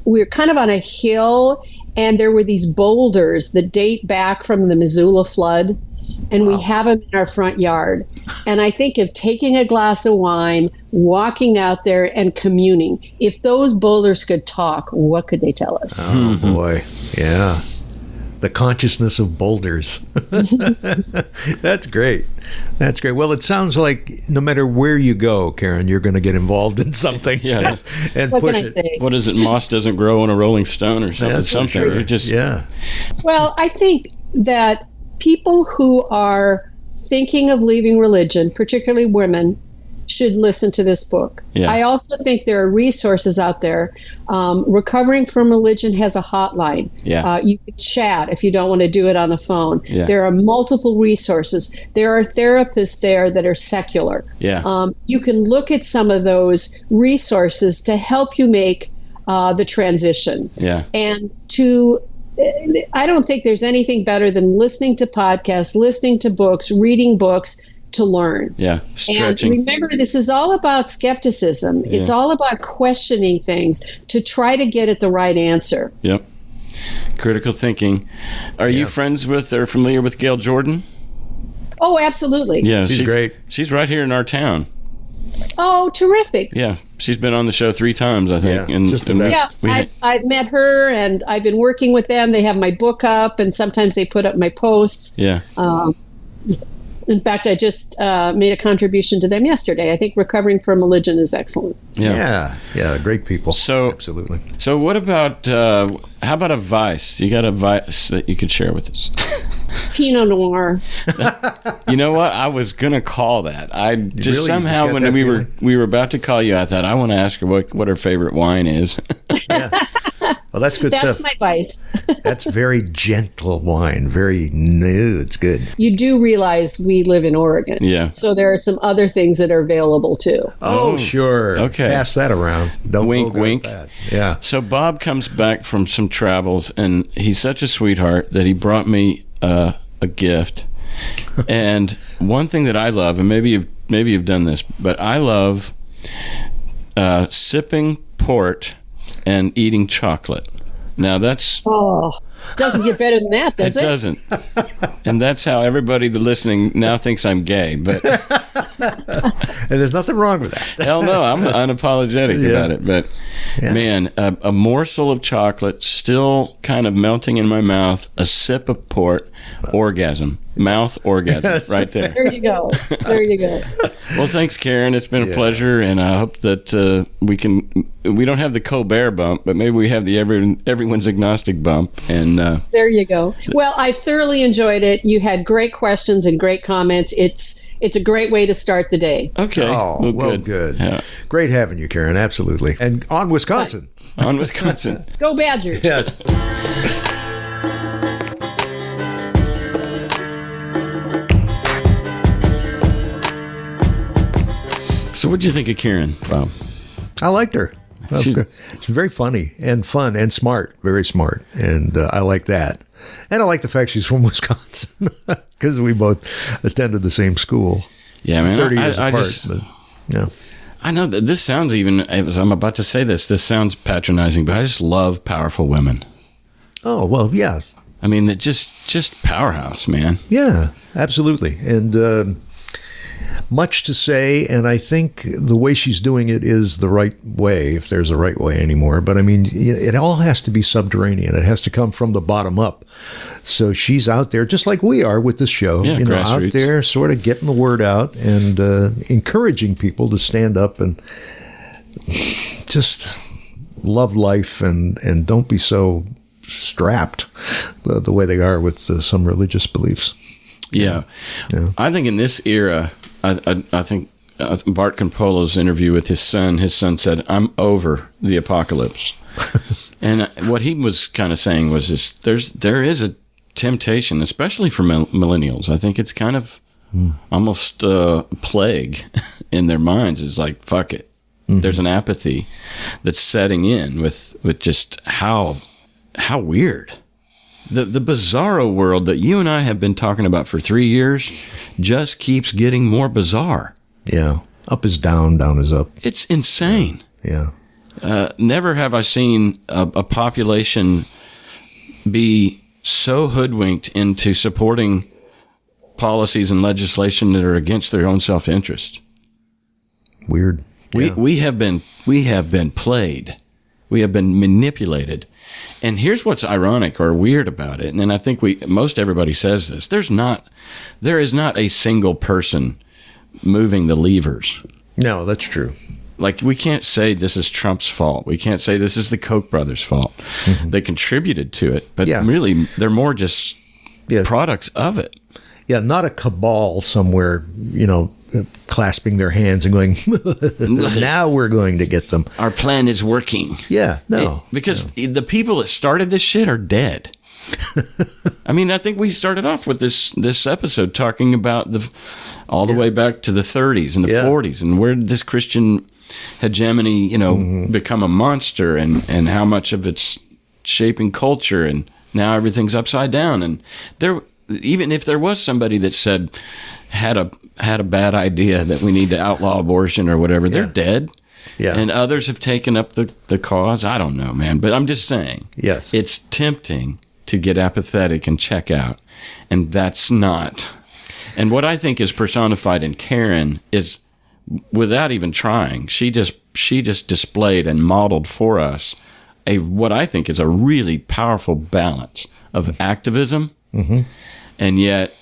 we're kind of on a hill, and there were these boulders that date back from the Missoula flood, and we have them in our front yard. And I think of taking a glass of wine, walking out there, and communing. If those boulders could talk, what could they tell us? Oh, boy. Yeah. The consciousness of boulders. That's great. That's great. Well, it sounds like no matter where you go, Karen, you're going to get involved in something. Yeah. And What push can I it. say? What is it? Moss doesn't grow on a rolling stone or something. That's for something. sure. You just Yeah. Well, I think that people who are thinking of leaving religion, particularly women, should listen to this book. Yeah. I also think there are resources out there. Recovering from Religion has a hotline. Yeah. You can chat if you don't want to do it on the phone. Yeah. There are multiple resources. There are therapists there that are secular. Yeah. You can look at some of those resources to help you make the transition. Yeah. And I don't think there's anything better than listening to podcasts, listening to books, reading books to learn. Yeah. Stretching. And remember, this is all about skepticism. It's all about questioning things to try to get at the right answer. Yep. Critical thinking. Are you friends with or familiar with Gail Jordan? Oh, absolutely. Yeah. She's great. She's right here in our town. Oh, terrific. Yeah. She's been on the show 3 times, I think. Yeah, just the best. Yeah, I've met her, and I've been working with them. They have my book up, and sometimes they put up my posts. Yeah. In fact, I just made a contribution to them yesterday. I think Recovering from Religion is excellent. Yeah. Yeah. Great people. So- absolutely. So what about, how about a vice? You got a vice that you could share with us? Pinot Noir. You know what? I was going to call that. I just Really? You just somehow, got when that we were about to call you, I thought, I want to ask her what her favorite wine is. Well, that's good That's stuff. my vice. That's very gentle wine. Very new. It's good. You do realize we live in Oregon. Yeah. So there are some other things that are available too. Oh, sure. okay. Pass that around. Don't Wink, go wink. That. Yeah. So Bob comes back from some travels, and he's such a sweetheart that he brought me a gift. And one thing that I love, and maybe you've done this, but I love sipping port and eating chocolate. Now that's Doesn't get better than that, does it? It doesn't. And that's how everybody listening now thinks I'm gay. But And there's nothing wrong with that. hell no, I'm unapologetic about it. But man, a morsel of chocolate still kind of melting in my mouth, a sip of port, orgasm, mouth orgasm, right there. There you go. There you go. Well, thanks, Karen. It's been a pleasure, and I hope that we don't have the Colbert bump, but maybe we have the everyone's agnostic bump. And There you go. Well, I thoroughly enjoyed it. You had great questions and great comments. It's a great way to start the day. okay, Oh, well, good. Yeah. Great having you, Karen. Absolutely. And on Wisconsin. On Wisconsin. Go Badgers. Yes. So what'd you think of Karen, Bob? I liked her. She- She's very funny and fun and smart, very smart. And I like that. And I like the fact she's from Wisconsin because we both attended the same school. Yeah, man. 30 years I apart. just, But, yeah. I know that this sounds even, as I'm about to say this sounds but I just love powerful women. Oh, well, yeah. I mean, it just powerhouse, man. Yeah, absolutely. And much to say, and I think the way she's doing it is the right way, if there's a right way anymore. But I mean, it all has to be subterranean. It has to come from the bottom up. So she's out there, just like we are with this show, Yeah, out grassroots. there sort of getting the word out and encouraging people to stand up and just love life and don't be so strapped the way they are with some religious beliefs. Yeah. I think in this era, I think Bart Campolo's interview with his son said, "I'm over the apocalypse." And what he was kind of saying was this, there is a temptation, especially for millennials. I think it's kind of almost a plague in their minds. It's like, fuck it. Mm-hmm. There's an apathy that's setting in with just how weird. The bizarro world that you and I have been talking about for 3 years just keeps getting more bizarre. Yeah. Up is down, down is up. It's insane. Yeah. Never have I seen a population be so hoodwinked into supporting policies and legislation that are against their own self-interest. Weird. We have been played. We have been manipulated. And here's what's ironic or weird about it, and I think most everybody says this. There is not a single person moving the levers. No, that's true. Like, we can't say this is Trump's fault. We can't say this is the Koch brothers' fault. Mm-hmm. They contributed to it, but really, they're more just products of it. Yeah, not a cabal somewhere, clasping their hands and going, now we're going to get them. Our plan is working. Yeah, no. Because the people that started this shit are dead. I mean, I think we started off with this episode talking about all the way back to the 30s and the 40s, and where did this Christian hegemony, become a monster, and how much of it's shaping culture, and now everything's upside down. And even if there was somebody that said had a bad idea that we need to outlaw abortion or whatever, they're dead. Yeah. And others have taken up the cause. I don't know, man, but I'm just saying. Yes. It's tempting to get apathetic and check out, and that's not. And what I think is personified in Karen is, without even trying, she just displayed and modeled for us what I think is a really powerful balance of activism, and yet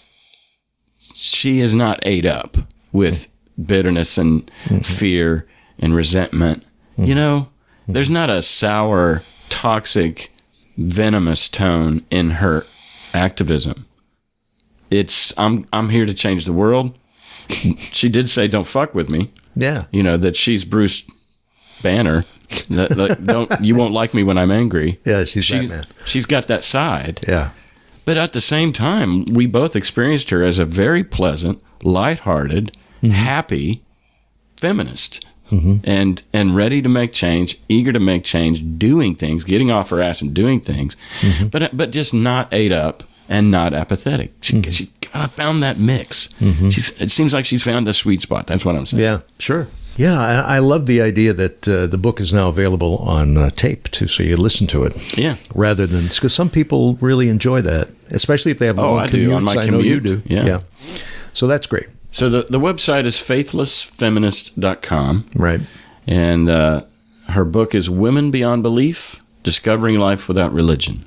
she is not ate up with bitterness and fear and resentment. There's not a sour, toxic, venomous tone in her activism. It's I'm here to change the world. She did say, "Don't fuck with me." Yeah, that she's Bruce Banner. You won't like me when I'm angry. Yeah, she's Batman. She's got that side. Yeah, but at the same time, we both experienced her as a very pleasant, lighthearted, happy feminist. And ready to make change, eager to make change, doing things, getting off her ass and doing things, but just not ate up and not apathetic. She kind of found that mix. It seems like she's found the sweet spot. That's what I'm saying. Yeah, sure. Yeah, I love the idea that the book is now available on tape too, so you listen to it. Yeah, rather than, because some people really enjoy that, especially if they have long commutes. Do on my commute. I know you do. Yeah. So that's great. So the website is faithlessfeminist.com. Right. And her book is Women Beyond Belief, Discovering Life Without Religion.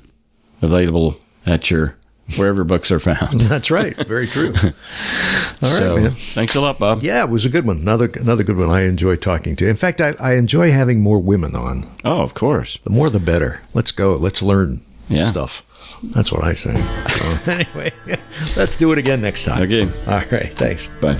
Available at wherever books are found. That's right. Very true. All right, man. Thanks a lot, Bob. Yeah, it was a good one. Another good one. I enjoy talking to. In fact, I enjoy having more women on. Oh, of course. The more the better. Let's go. Let's learn stuff. That's what I say. So, anyway, let's do it again next time. Okay. All right. Thanks. Bye.